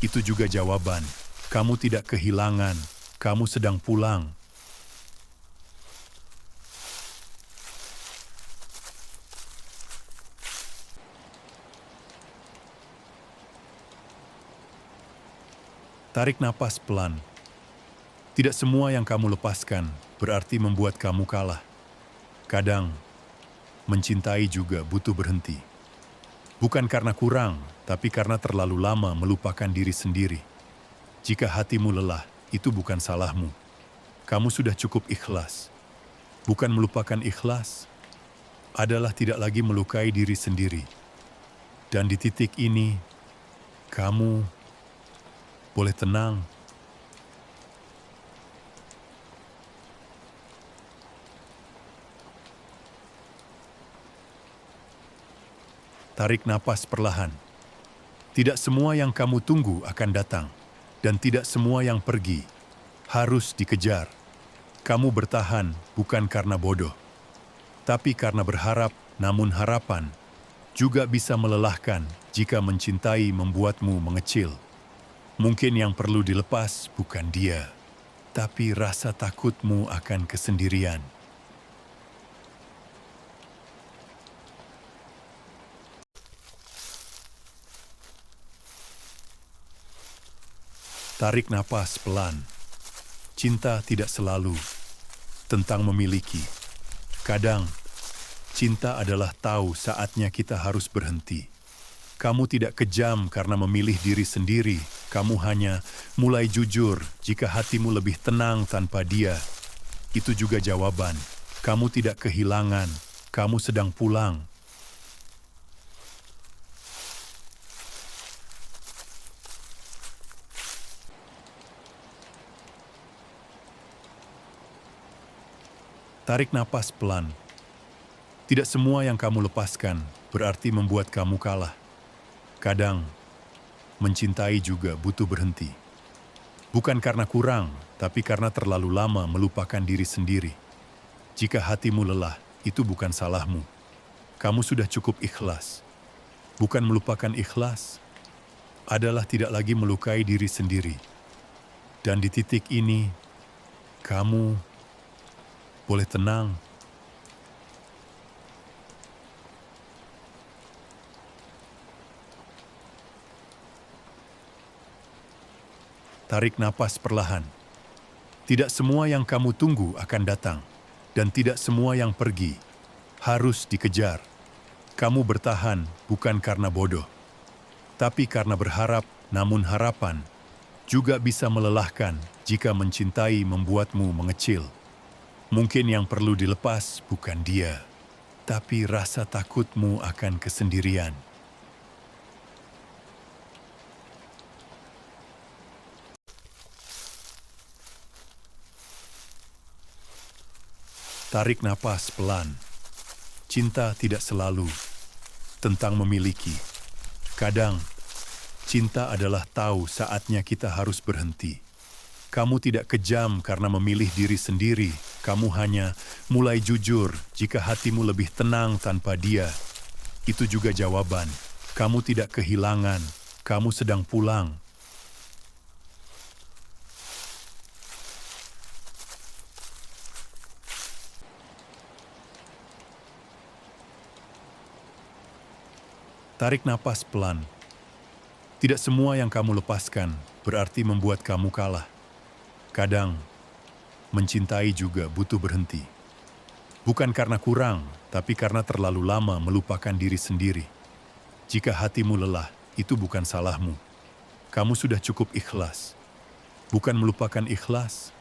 Itu juga jawaban. Kamu tidak kehilangan. Kamu sedang pulang. Tarik napas pelan. Tidak semua yang kamu lepaskan berarti membuat kamu kalah. Kadang, mencintai juga butuh berhenti. Bukan karena kurang, tapi karena terlalu lama melupakan diri sendiri. Jika hatimu lelah, itu bukan salahmu. Kamu sudah cukup ikhlas. Bukan melupakan ikhlas, adalah tidak lagi melukai diri sendiri. Dan di titik ini, kamu boleh tenang. Tarik napas perlahan. Tidak semua yang kamu tunggu akan datang, dan tidak semua yang pergi harus dikejar. Kamu bertahan bukan karena bodoh, tapi karena berharap, namun harapan juga bisa melelahkan jika mencintai membuatmu mengecil. Mungkin yang perlu dilepas bukan dia, tapi rasa takutmu akan kesendirian. Tarik napas pelan. Cinta tidak selalu tentang memiliki. Kadang, cinta adalah tahu saatnya kita harus berhenti. Kamu tidak kejam karena memilih diri sendiri. Kamu hanya mulai jujur jika hatimu lebih tenang tanpa dia. Itu juga jawaban. Kamu tidak kehilangan. Kamu sedang pulang. Tarik napas pelan. Tidak semua yang kamu lepaskan berarti membuat kamu kalah. Kadang, mencintai juga butuh berhenti. Bukan karena kurang, tapi karena terlalu lama melupakan diri sendiri. Jika hatimu lelah, itu bukan salahmu. Kamu sudah cukup ikhlas. Bukan melupakan ikhlas, adalah tidak lagi melukai diri sendiri. Dan di titik ini, kamu boleh tenang. Tarik napas perlahan. Tidak semua yang kamu tunggu akan datang, dan tidak semua yang pergi harus dikejar. Kamu bertahan bukan karena bodoh, tapi karena berharap, namun harapan juga bisa melelahkan jika mencintai membuatmu mengecil. Mungkin yang perlu dilepas bukan dia, tapi rasa takutmu akan kesendirian. Tarik napas pelan. Cinta tidak selalu tentang memiliki. Kadang, cinta adalah tahu saatnya kita harus berhenti. Kamu tidak kejam karena memilih diri sendiri. Kamu hanya mulai jujur jika hatimu lebih tenang tanpa dia. Itu juga jawaban. Kamu tidak kehilangan. Kamu sedang pulang. Tarik napas pelan. Tidak semua yang kamu lepaskan berarti membuat kamu kalah. Kadang, mencintai juga butuh berhenti. Bukan karena kurang, tapi karena terlalu lama melupakan diri sendiri. Jika hatimu lelah, itu bukan salahmu. Kamu sudah cukup ikhlas. Bukan melupakan ikhlas,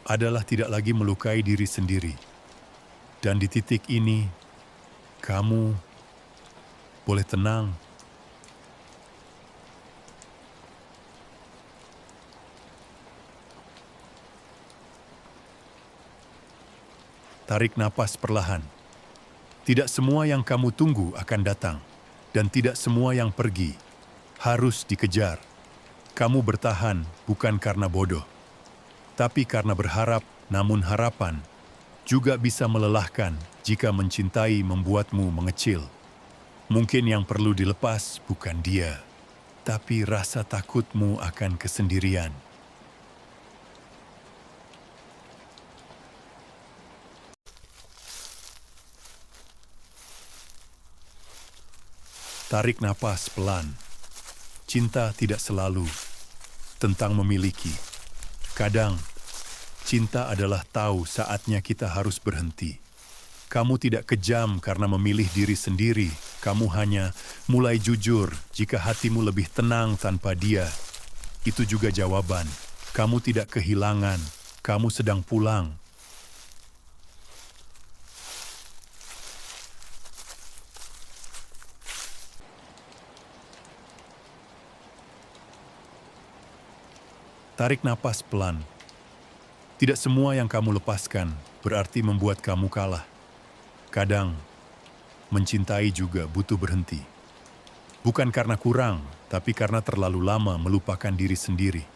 adalah tidak lagi melukai diri sendiri. Dan di titik ini, kamu boleh tenang. Tarik napas perlahan. Tidak semua yang kamu tunggu akan datang, dan tidak semua yang pergi harus dikejar. Kamu bertahan bukan karena bodoh, tapi karena berharap, namun harapan juga bisa melelahkan jika mencintai membuatmu mengecil. Mungkin yang perlu dilepas bukan dia, tapi rasa takutmu akan kesendirian. Tarik napas pelan. Cinta tidak selalu tentang memiliki. Kadang, cinta adalah tahu saatnya kita harus berhenti. Kamu tidak kejam karena memilih diri sendiri. Kamu hanya mulai jujur jika hatimu lebih tenang tanpa dia. Itu juga jawaban. Kamu tidak kehilangan. Kamu sedang pulang. Tarik napas pelan. Tidak semua yang kamu lepaskan berarti membuat kamu kalah. Kadang, mencintai juga butuh berhenti. Bukan karena kurang, tapi karena terlalu lama melupakan diri sendiri.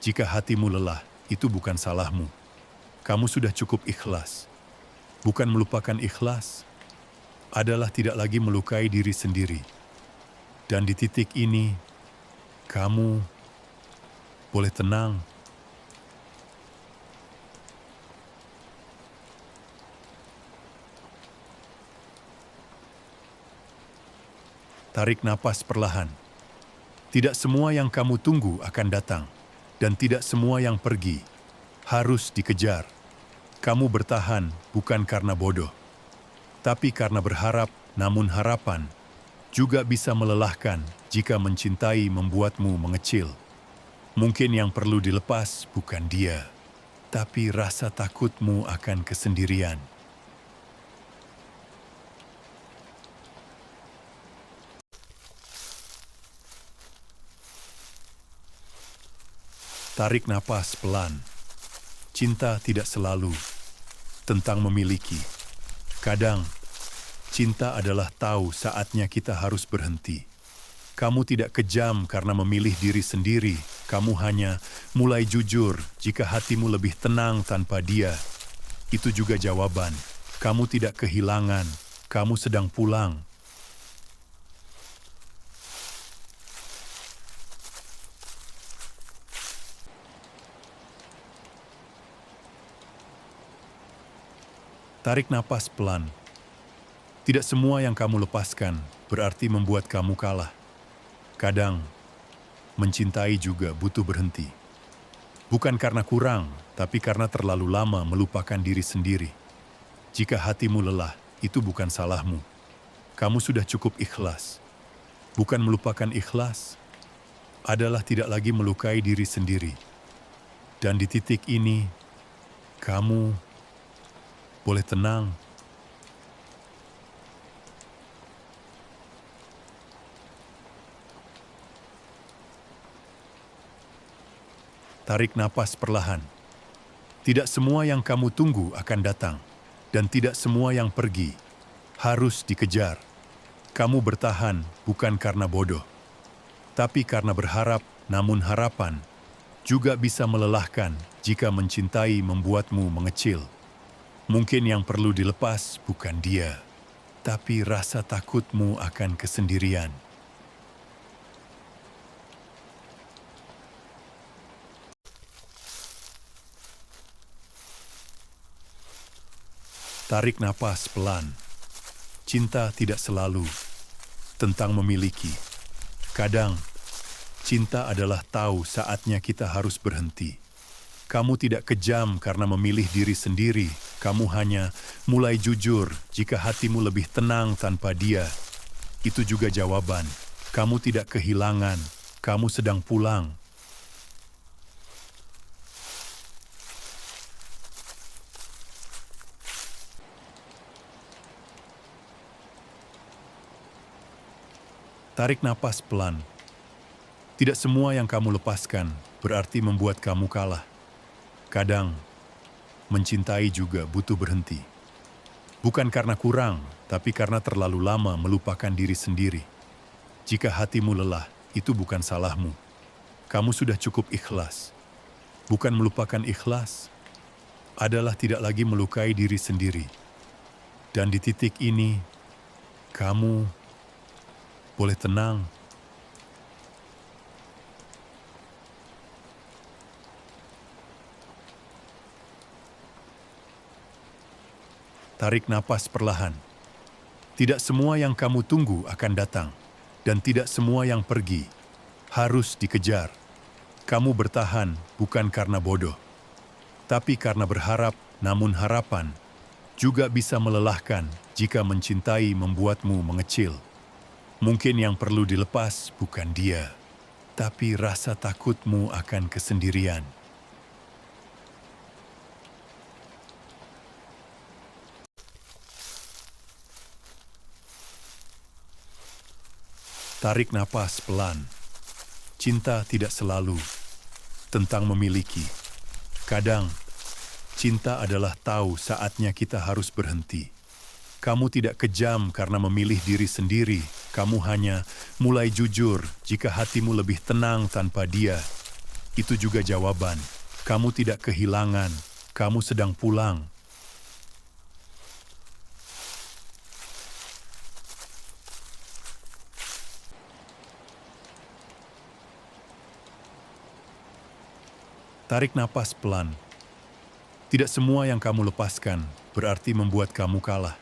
Jika hatimu lelah, itu bukan salahmu. Kamu sudah cukup ikhlas. Bukan melupakan ikhlas, adalah tidak lagi melukai diri sendiri. Dan di titik ini, kamu boleh tenang. Tarik napas perlahan. Tidak semua yang kamu tunggu akan datang, dan tidak semua yang pergi harus dikejar. Kamu bertahan bukan karena bodoh, tapi karena berharap, namun harapan juga bisa melelahkan jika mencintai membuatmu mengecil. Mungkin yang perlu dilepas bukan dia, tapi rasa takutmu akan kesendirian. Tarik napas pelan. Cinta tidak selalu tentang memiliki. Kadang, cinta adalah tahu saatnya kita harus berhenti. Kamu tidak kejam karena memilih diri sendiri. Kamu hanya mulai jujur jika hatimu lebih tenang tanpa dia. Itu juga jawaban. Kamu tidak kehilangan. Kamu sedang pulang. Tarik napas pelan. Tidak semua yang kamu lepaskan berarti membuat kamu kalah. Kadang, mencintai juga butuh berhenti. Bukan karena kurang, tapi karena terlalu lama melupakan diri sendiri. Jika hatimu lelah, itu bukan salahmu. Kamu sudah cukup ikhlas. Bukan melupakan ikhlas, adalah tidak lagi melukai diri sendiri. Dan di titik ini, kamu boleh tenang. Tarik napas perlahan. Tidak semua yang kamu tunggu akan datang, dan tidak semua yang pergi harus dikejar. Kamu bertahan bukan karena bodoh, tapi karena berharap, namun harapan juga bisa melelahkan jika mencintai membuatmu mengecil. Mungkin yang perlu dilepas bukan dia, tapi rasa takutmu akan kesendirian. Tarik napas pelan. Cinta tidak selalu tentang memiliki. Kadang, cinta adalah tahu saatnya kita harus berhenti. Kamu tidak kejam karena memilih diri sendiri. Kamu hanya mulai jujur jika hatimu lebih tenang tanpa dia. Itu juga jawaban. Kamu tidak kehilangan. Kamu sedang pulang. Tarik napas pelan. Tidak semua yang kamu lepaskan berarti membuat kamu kalah. Kadang, mencintai juga butuh berhenti. Bukan karena kurang, tapi karena terlalu lama melupakan diri sendiri. Jika hatimu lelah, itu bukan salahmu. Kamu sudah cukup ikhlas. Bukan melupakan ikhlas, adalah tidak lagi melukai diri sendiri. Dan di titik ini, kamu boleh tenang. Tarik napas perlahan. Tidak semua yang kamu tunggu akan datang, dan tidak semua yang pergi harus dikejar. Kamu bertahan bukan karena bodoh, tapi karena berharap, namun harapan juga bisa melelahkan jika mencintai membuatmu mengecil. Mungkin yang perlu dilepas bukan dia, tapi rasa takutmu akan kesendirian. Tarik napas pelan. Cinta tidak selalu tentang memiliki. Kadang, cinta adalah tahu saatnya kita harus berhenti. Kamu tidak kejam karena memilih diri sendiri. Kamu hanya mulai jujur jika hatimu lebih tenang tanpa dia. Itu juga jawaban. Kamu tidak kehilangan. Kamu sedang pulang. Tarik napas pelan. Tidak semua yang kamu lepaskan berarti membuat kamu kalah.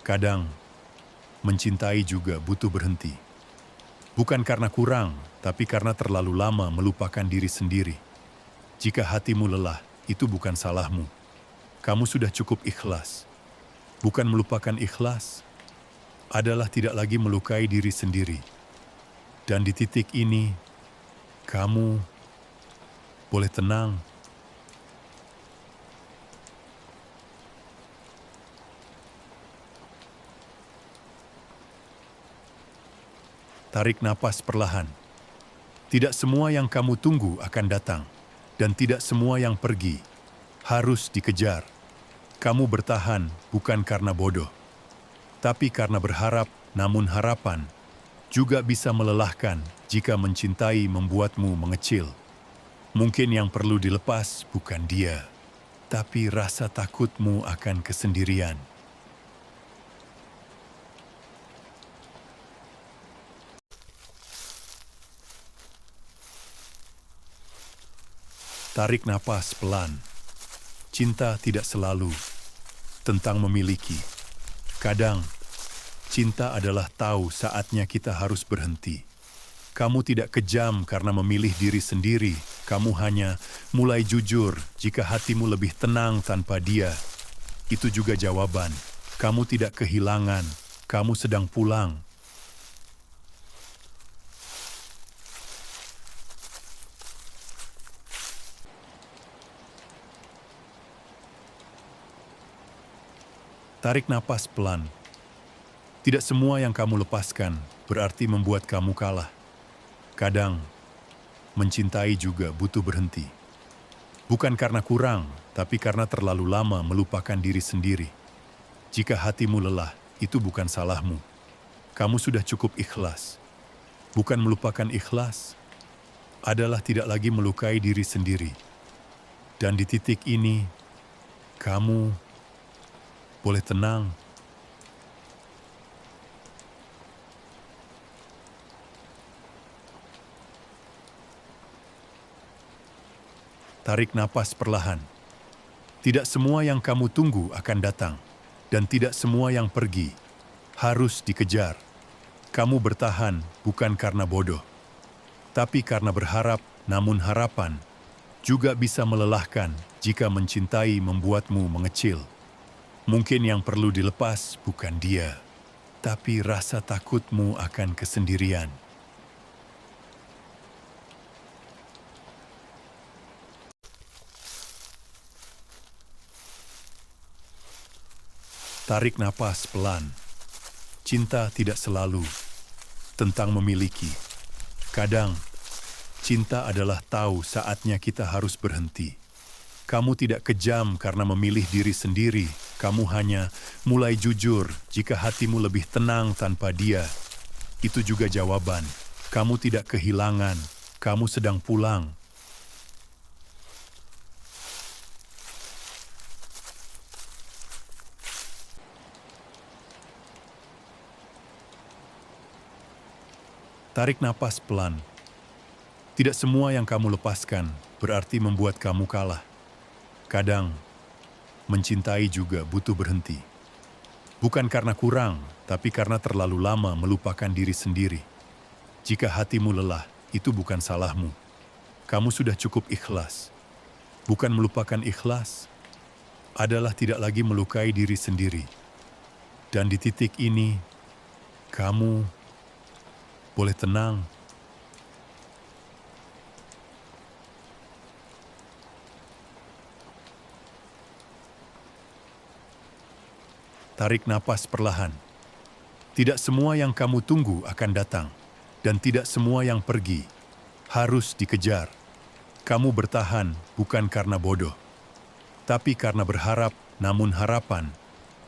Kadang, mencintai juga butuh berhenti. Bukan karena kurang, tapi karena terlalu lama melupakan diri sendiri. Jika hatimu lelah, itu bukan salahmu. Kamu sudah cukup ikhlas. Bukan melupakan ikhlas, adalah tidak lagi melukai diri sendiri. Dan di titik ini, kamu boleh tenang. Tarik napas perlahan. Tidak semua yang kamu tunggu akan datang, dan tidak semua yang pergi harus dikejar. Kamu bertahan bukan karena bodoh, tapi karena berharap, namun harapan juga bisa melelahkan jika mencintai membuatmu mengecil. Mungkin yang perlu dilepas bukan dia, tapi rasa takutmu akan kesendirian. Tarik napas pelan. Cinta tidak selalu tentang memiliki. Kadang, cinta adalah tahu saatnya kita harus berhenti. Kamu tidak kejam karena memilih diri sendiri. Kamu hanya mulai jujur jika hatimu lebih tenang tanpa dia. Itu juga jawaban. Kamu tidak kehilangan. Kamu sedang pulang. Tarik napas pelan. Tidak semua yang kamu lepaskan berarti membuat kamu kalah. Kadang, mencintai juga butuh berhenti. Bukan karena kurang, tapi karena terlalu lama melupakan diri sendiri. Jika hatimu lelah, itu bukan salahmu. Kamu sudah cukup ikhlas. Bukan melupakan ikhlas, adalah tidak lagi melukai diri sendiri. Dan di titik ini, kamu boleh tenang. Tarik napas perlahan. Tidak semua yang kamu tunggu akan datang, dan tidak semua yang pergi harus dikejar. Kamu bertahan bukan karena bodoh, tapi karena berharap, namun harapan juga bisa melelahkan jika mencintai membuatmu mengecil. Mungkin yang perlu dilepas bukan dia, tapi rasa takutmu akan kesendirian. Tarik napas pelan. Cinta tidak selalu tentang memiliki. Kadang, cinta adalah tahu saatnya kita harus berhenti. Kamu tidak kejam karena memilih diri sendiri. Kamu hanya mulai jujur jika hatimu lebih tenang tanpa dia. Itu juga jawaban. Kamu tidak kehilangan. Kamu sedang pulang. Tarik napas pelan. Tidak semua yang kamu lepaskan berarti membuat kamu kalah. Kadang, mencintai juga butuh berhenti. Bukan karena kurang, tapi karena terlalu lama melupakan diri sendiri. Jika hatimu lelah, itu bukan salahmu. Kamu sudah cukup ikhlas. Bukan melupakan ikhlas, adalah tidak lagi melukai diri sendiri. Dan di titik ini, kamu boleh tenang. Tarik napas perlahan. Tidak semua yang kamu tunggu akan datang, dan tidak semua yang pergi harus dikejar. Kamu bertahan bukan karena bodoh, tapi karena berharap, namun harapan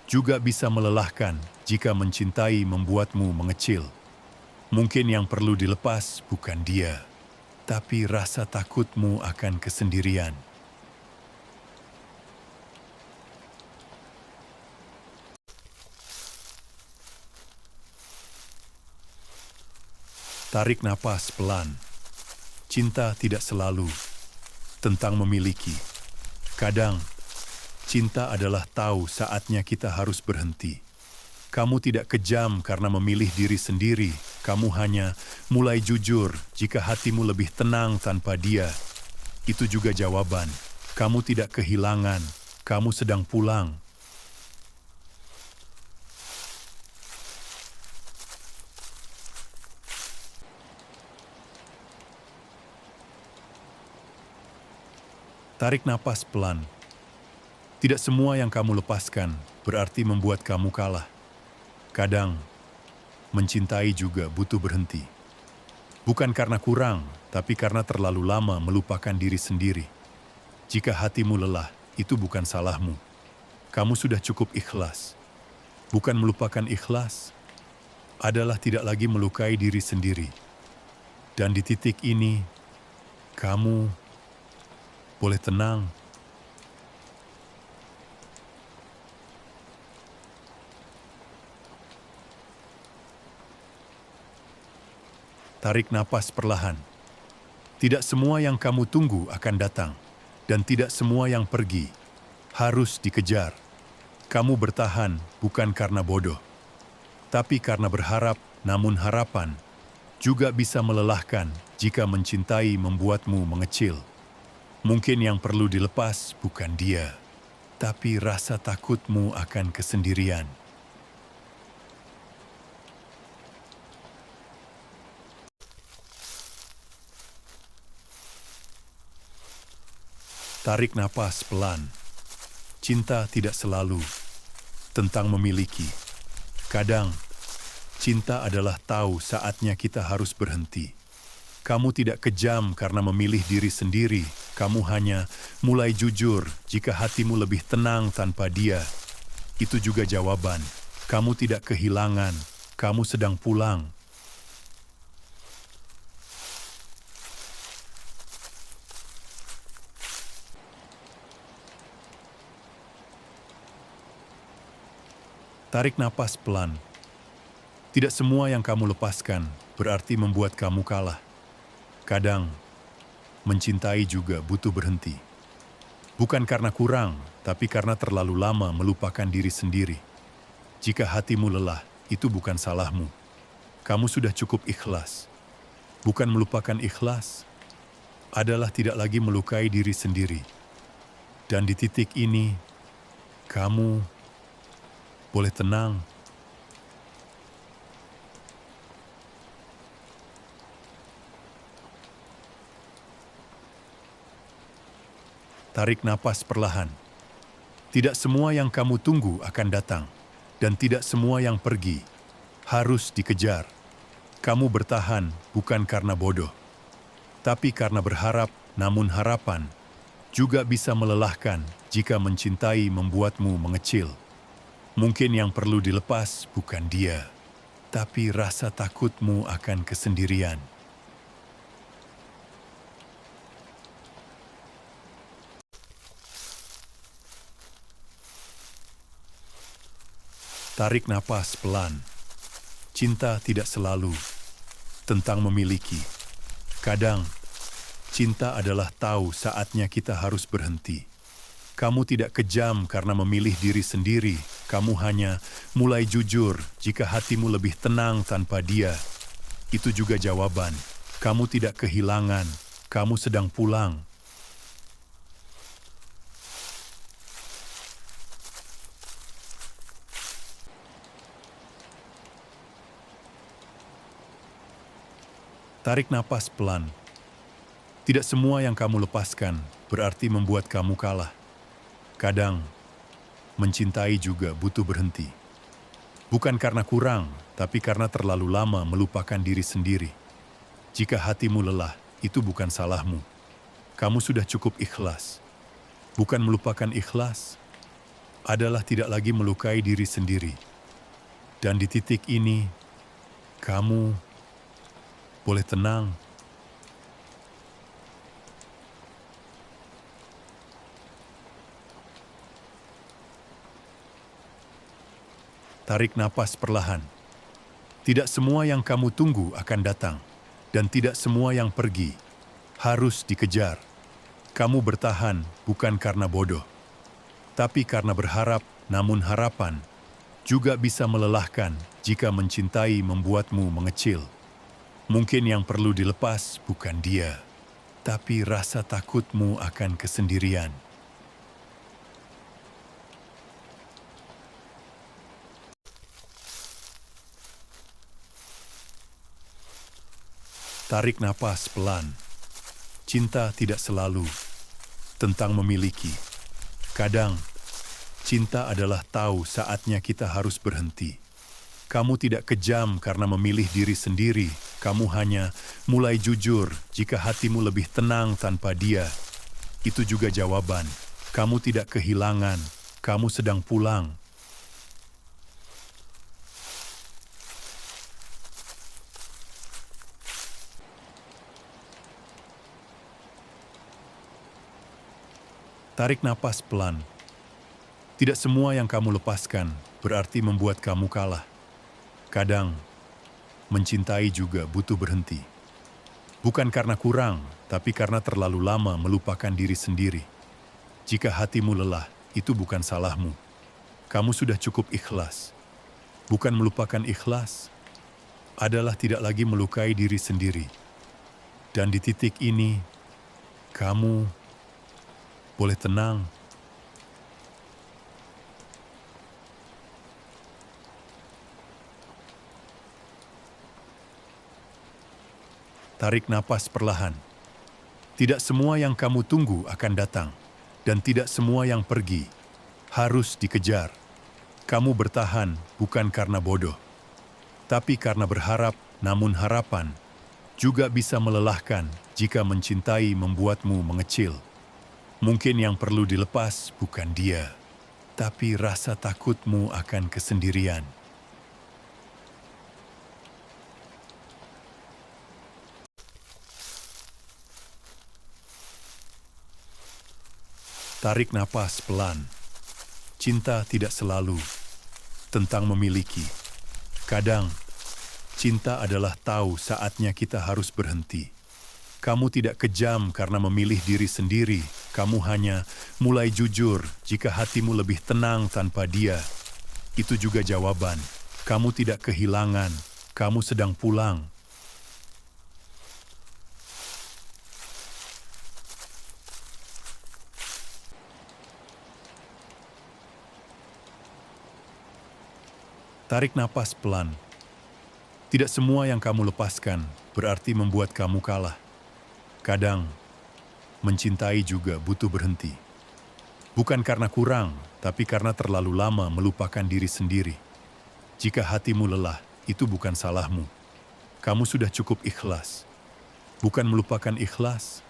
juga bisa melelahkan jika mencintai membuatmu mengecil. Mungkin yang perlu dilepas bukan dia, tapi rasa takutmu akan kesendirian. Tarik napas pelan. Cinta tidak selalu tentang memiliki. Kadang, cinta adalah tahu saatnya kita harus berhenti. Kamu tidak kejam karena memilih diri sendiri. Kamu hanya mulai jujur jika hatimu lebih tenang tanpa dia. Itu juga jawaban. Kamu tidak kehilangan. Kamu sedang pulang. Tarik napas pelan. Tidak semua yang kamu lepaskan berarti membuat kamu kalah. Kadang, mencintai juga butuh berhenti. Bukan karena kurang, tapi karena terlalu lama melupakan diri sendiri. Jika hatimu lelah, itu bukan salahmu. Kamu sudah cukup ikhlas. Bukan melupakan ikhlas, adalah tidak lagi melukai diri sendiri. Dan di titik ini, kamu boleh tenang. Tarik napas perlahan. Tidak semua yang kamu tunggu akan datang, dan tidak semua yang pergi harus dikejar. Kamu bertahan bukan karena bodoh, tapi karena berharap, namun harapan juga bisa melelahkan jika mencintai membuatmu mengecil. Mungkin yang perlu dilepas bukan dia, tapi rasa takutmu akan kesendirian. Tarik napas pelan. Cinta tidak selalu tentang memiliki. Kadang, cinta adalah tahu saatnya kita harus berhenti. Kamu tidak kejam karena memilih diri sendiri. Kamu hanya mulai jujur jika hatimu lebih tenang tanpa dia. Itu juga jawaban. Kamu tidak kehilangan. Kamu sedang pulang. Tarik napas pelan. Tidak semua yang kamu lepaskan berarti membuat kamu kalah. Kadang, mencintai juga butuh berhenti. Bukan karena kurang, tapi karena terlalu lama melupakan diri sendiri. Jika hatimu lelah, itu bukan salahmu. Kamu sudah cukup ikhlas. Bukan melupakan ikhlas, adalah tidak lagi melukai diri sendiri. Dan di titik ini, kamu boleh tenang. Tarik napas perlahan. Tidak semua yang kamu tunggu akan datang, dan tidak semua yang pergi harus dikejar. Kamu bertahan bukan karena bodoh, tapi karena berharap, namun harapan juga bisa melelahkan jika mencintai membuatmu mengecil. Mungkin yang perlu dilepas bukan dia, tapi rasa takutmu akan kesendirian. Tarik napas pelan. Cinta tidak selalu tentang memiliki. Kadang, cinta adalah tahu saatnya kita harus berhenti. Kamu tidak kejam karena memilih diri sendiri. Kamu hanya mulai jujur jika hatimu lebih tenang tanpa dia. Itu juga jawaban. Kamu tidak kehilangan. Kamu sedang pulang. Tarik napas pelan. Tidak semua yang kamu lepaskan berarti membuat kamu kalah. Kadang, mencintai juga butuh berhenti. Bukan karena kurang, tapi karena terlalu lama melupakan diri sendiri. Jika hatimu lelah, itu bukan salahmu. Kamu sudah cukup ikhlas. Bukan melupakan ikhlas, adalah tidak lagi melukai diri sendiri. Dan di titik ini, kamu boleh tenang. Tarik napas perlahan. Tidak semua yang kamu tunggu akan datang, dan tidak semua yang pergi harus dikejar. Kamu bertahan bukan karena bodoh, tapi karena berharap, namun harapan juga bisa melelahkan jika mencintai membuatmu mengecil. Mungkin yang perlu dilepas bukan dia, tapi rasa takutmu akan kesendirian. Tarik napas pelan. Cinta tidak selalu tentang memiliki. Kadang, cinta adalah tahu saatnya kita harus berhenti. Kamu tidak kejam karena memilih diri sendiri. Kamu hanya mulai jujur jika hatimu lebih tenang tanpa dia. Itu juga jawaban. Kamu tidak kehilangan. Kamu sedang pulang. Tarik napas pelan. Tidak semua yang kamu lepaskan berarti membuat kamu kalah. Kadang, mencintai juga butuh berhenti. Bukan karena kurang, tapi karena terlalu lama melupakan diri sendiri. Jika hatimu lelah, itu bukan salahmu. Kamu sudah cukup ikhlas. Bukan melupakan ikhlas, adalah tidak lagi melukai diri sendiri. Dan di titik ini, kamu boleh tenang. Tarik napas perlahan. Tidak semua yang kamu tunggu akan datang, dan tidak semua yang pergi harus dikejar. Kamu bertahan bukan karena bodoh, tapi karena berharap, namun harapan juga bisa melelahkan jika mencintai membuatmu mengecil. Mungkin yang perlu dilepas bukan dia, tapi rasa takutmu akan kesendirian. Tarik napas pelan. Cinta tidak selalu tentang memiliki. Kadang, cinta adalah tahu saatnya kita harus berhenti. Kamu tidak kejam karena memilih diri sendiri. Kamu hanya mulai jujur jika hatimu lebih tenang tanpa dia. Itu juga jawaban. Kamu tidak kehilangan. Kamu sedang pulang. Tarik napas pelan. Tidak semua yang kamu lepaskan berarti membuat kamu kalah. Kadang, mencintai juga butuh berhenti. Bukan karena kurang, tapi karena terlalu lama melupakan diri sendiri. Jika hatimu lelah, itu bukan salahmu. Kamu sudah cukup ikhlas. Bukan melupakan ikhlas,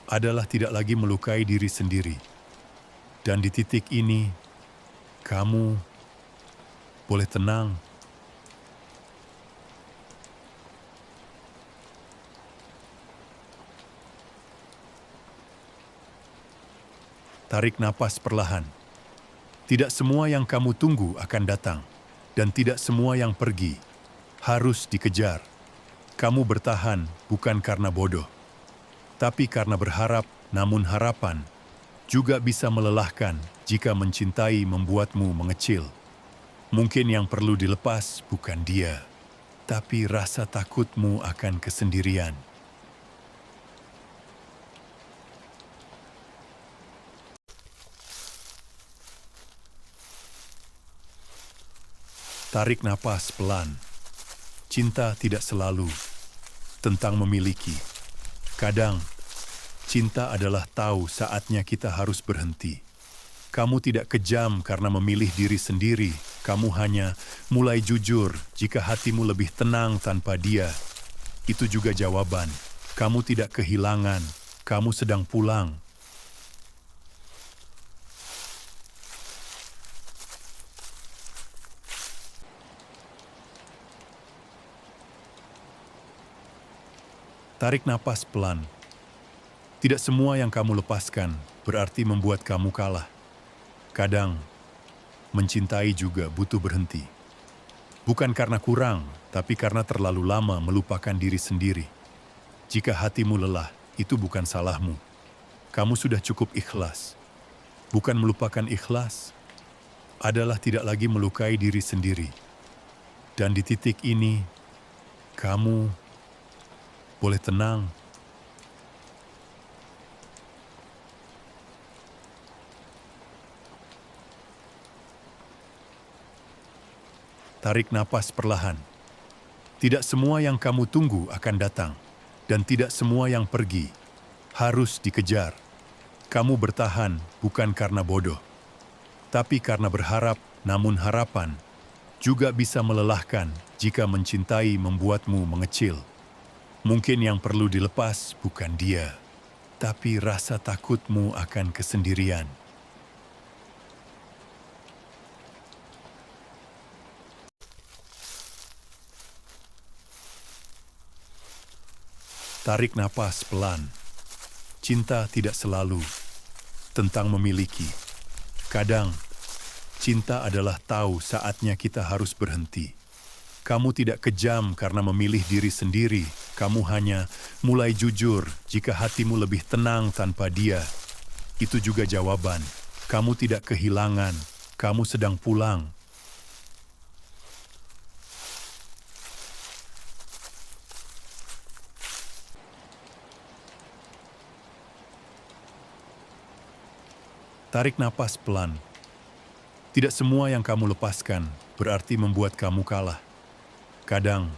adalah tidak lagi melukai diri sendiri. Dan di titik ini, kamu boleh tenang. Tarik napas perlahan. Tidak semua yang kamu tunggu akan datang, dan tidak semua yang pergi harus dikejar. Kamu bertahan bukan karena bodoh, tapi karena berharap, namun harapan juga bisa melelahkan jika mencintai membuatmu mengecil. Mungkin yang perlu dilepas bukan dia, tapi rasa takutmu akan kesendirian. Tarik napas pelan. Cinta tidak selalu tentang memiliki. Kadang, cinta adalah tahu saatnya kita harus berhenti. Kamu tidak kejam karena memilih diri sendiri. Kamu hanya mulai jujur jika hatimu lebih tenang tanpa dia. Itu juga jawaban. Kamu tidak kehilangan. Kamu sedang pulang. Tarik napas pelan. Tidak semua yang kamu lepaskan berarti membuat kamu kalah. Kadang, mencintai juga butuh berhenti. Bukan karena kurang, tapi karena terlalu lama melupakan diri sendiri. Jika hatimu lelah, itu bukan salahmu. Kamu sudah cukup ikhlas. Bukan melupakan ikhlas, adalah tidak lagi melukai diri sendiri. Dan di titik ini, kamu boleh tenang. Tarik napas perlahan. Tidak semua yang kamu tunggu akan datang, dan tidak semua yang pergi harus dikejar. Kamu bertahan bukan karena bodoh, tapi karena berharap, namun harapan juga bisa melelahkan jika mencintai membuatmu mengecil. Mungkin yang perlu dilepas bukan dia, tapi rasa takutmu akan kesendirian. Tarik napas pelan. Cinta tidak selalu tentang memiliki. Kadang, cinta adalah tahu saatnya kita harus berhenti. Kamu tidak kejam karena memilih diri sendiri. Kamu hanya mulai jujur jika hatimu lebih tenang tanpa dia. Itu juga jawaban. Kamu tidak kehilangan. Kamu sedang pulang. Tarik napas pelan. Tidak semua yang kamu lepaskan berarti membuat kamu kalah. Kadang,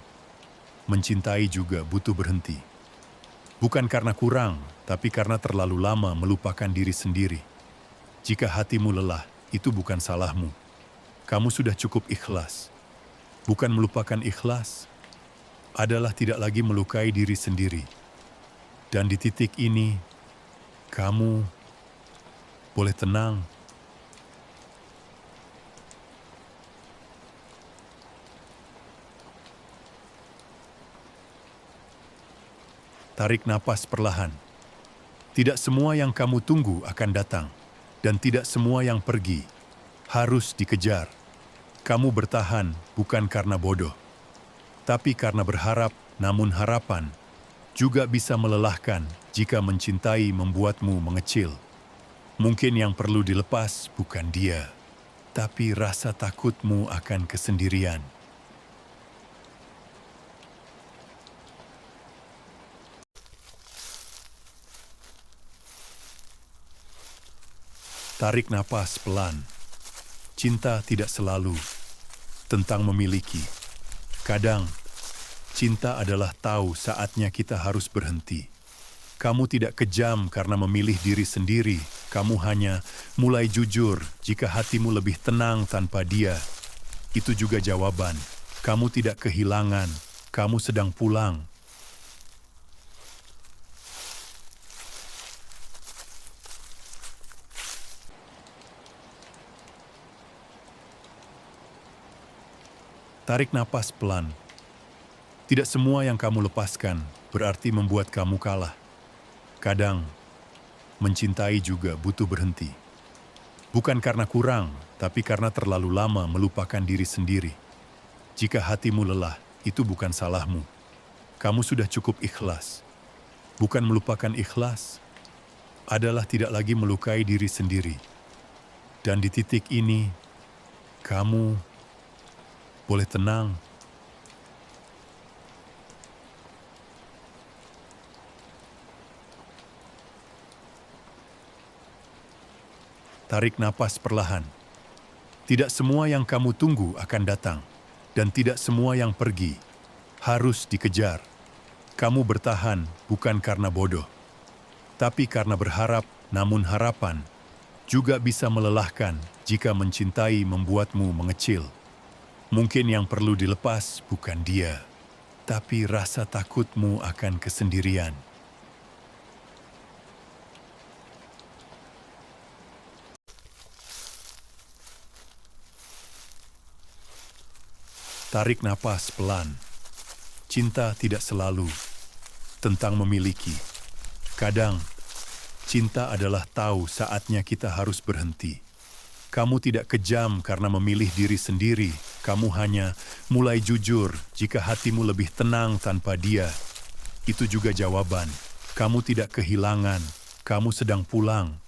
mencintai juga butuh berhenti. Bukan karena kurang, tapi karena terlalu lama melupakan diri sendiri. Jika hatimu lelah, itu bukan salahmu. Kamu sudah cukup ikhlas. Bukan melupakan ikhlas, adalah tidak lagi melukai diri sendiri. Dan di titik ini, kamu boleh tenang. Tarik napas perlahan. Tidak semua yang kamu tunggu akan datang, dan tidak semua yang pergi harus dikejar. Kamu bertahan bukan karena bodoh, tapi karena berharap, namun harapan juga bisa melelahkan jika mencintai membuatmu mengecil. Mungkin yang perlu dilepas bukan dia, tapi rasa takutmu akan kesendirian. Tarik napas pelan. Cinta tidak selalu tentang memiliki. Kadang, cinta adalah tahu saatnya kita harus berhenti. Kamu tidak kejam karena memilih diri sendiri. Kamu hanya mulai jujur jika hatimu lebih tenang tanpa dia. Itu juga jawaban. Kamu tidak kehilangan. Kamu sedang pulang. Tarik napas pelan. Tidak semua yang kamu lepaskan berarti membuat kamu kalah. Kadang, mencintai juga butuh berhenti. Bukan karena kurang, tapi karena terlalu lama melupakan diri sendiri. Jika hatimu lelah, itu bukan salahmu. Kamu sudah cukup ikhlas. Bukan melupakan ikhlas, adalah tidak lagi melukai diri sendiri. Dan di titik ini, kamu boleh tenang. Tarik napas perlahan. Tidak semua yang kamu tunggu akan datang, dan tidak semua yang pergi harus dikejar. Kamu bertahan bukan karena bodoh, tapi karena berharap, namun harapan juga bisa melelahkan jika mencintai membuatmu mengecil. Mungkin yang perlu dilepas bukan dia, tapi rasa takutmu akan kesendirian. Tarik napas pelan. Cinta tidak selalu tentang memiliki. Kadang, cinta adalah tahu saatnya kita harus berhenti. Kamu tidak kejam karena memilih diri sendiri. Kamu hanya mulai jujur jika hatimu lebih tenang tanpa dia. Itu juga jawaban. Kamu tidak kehilangan. Kamu sedang pulang.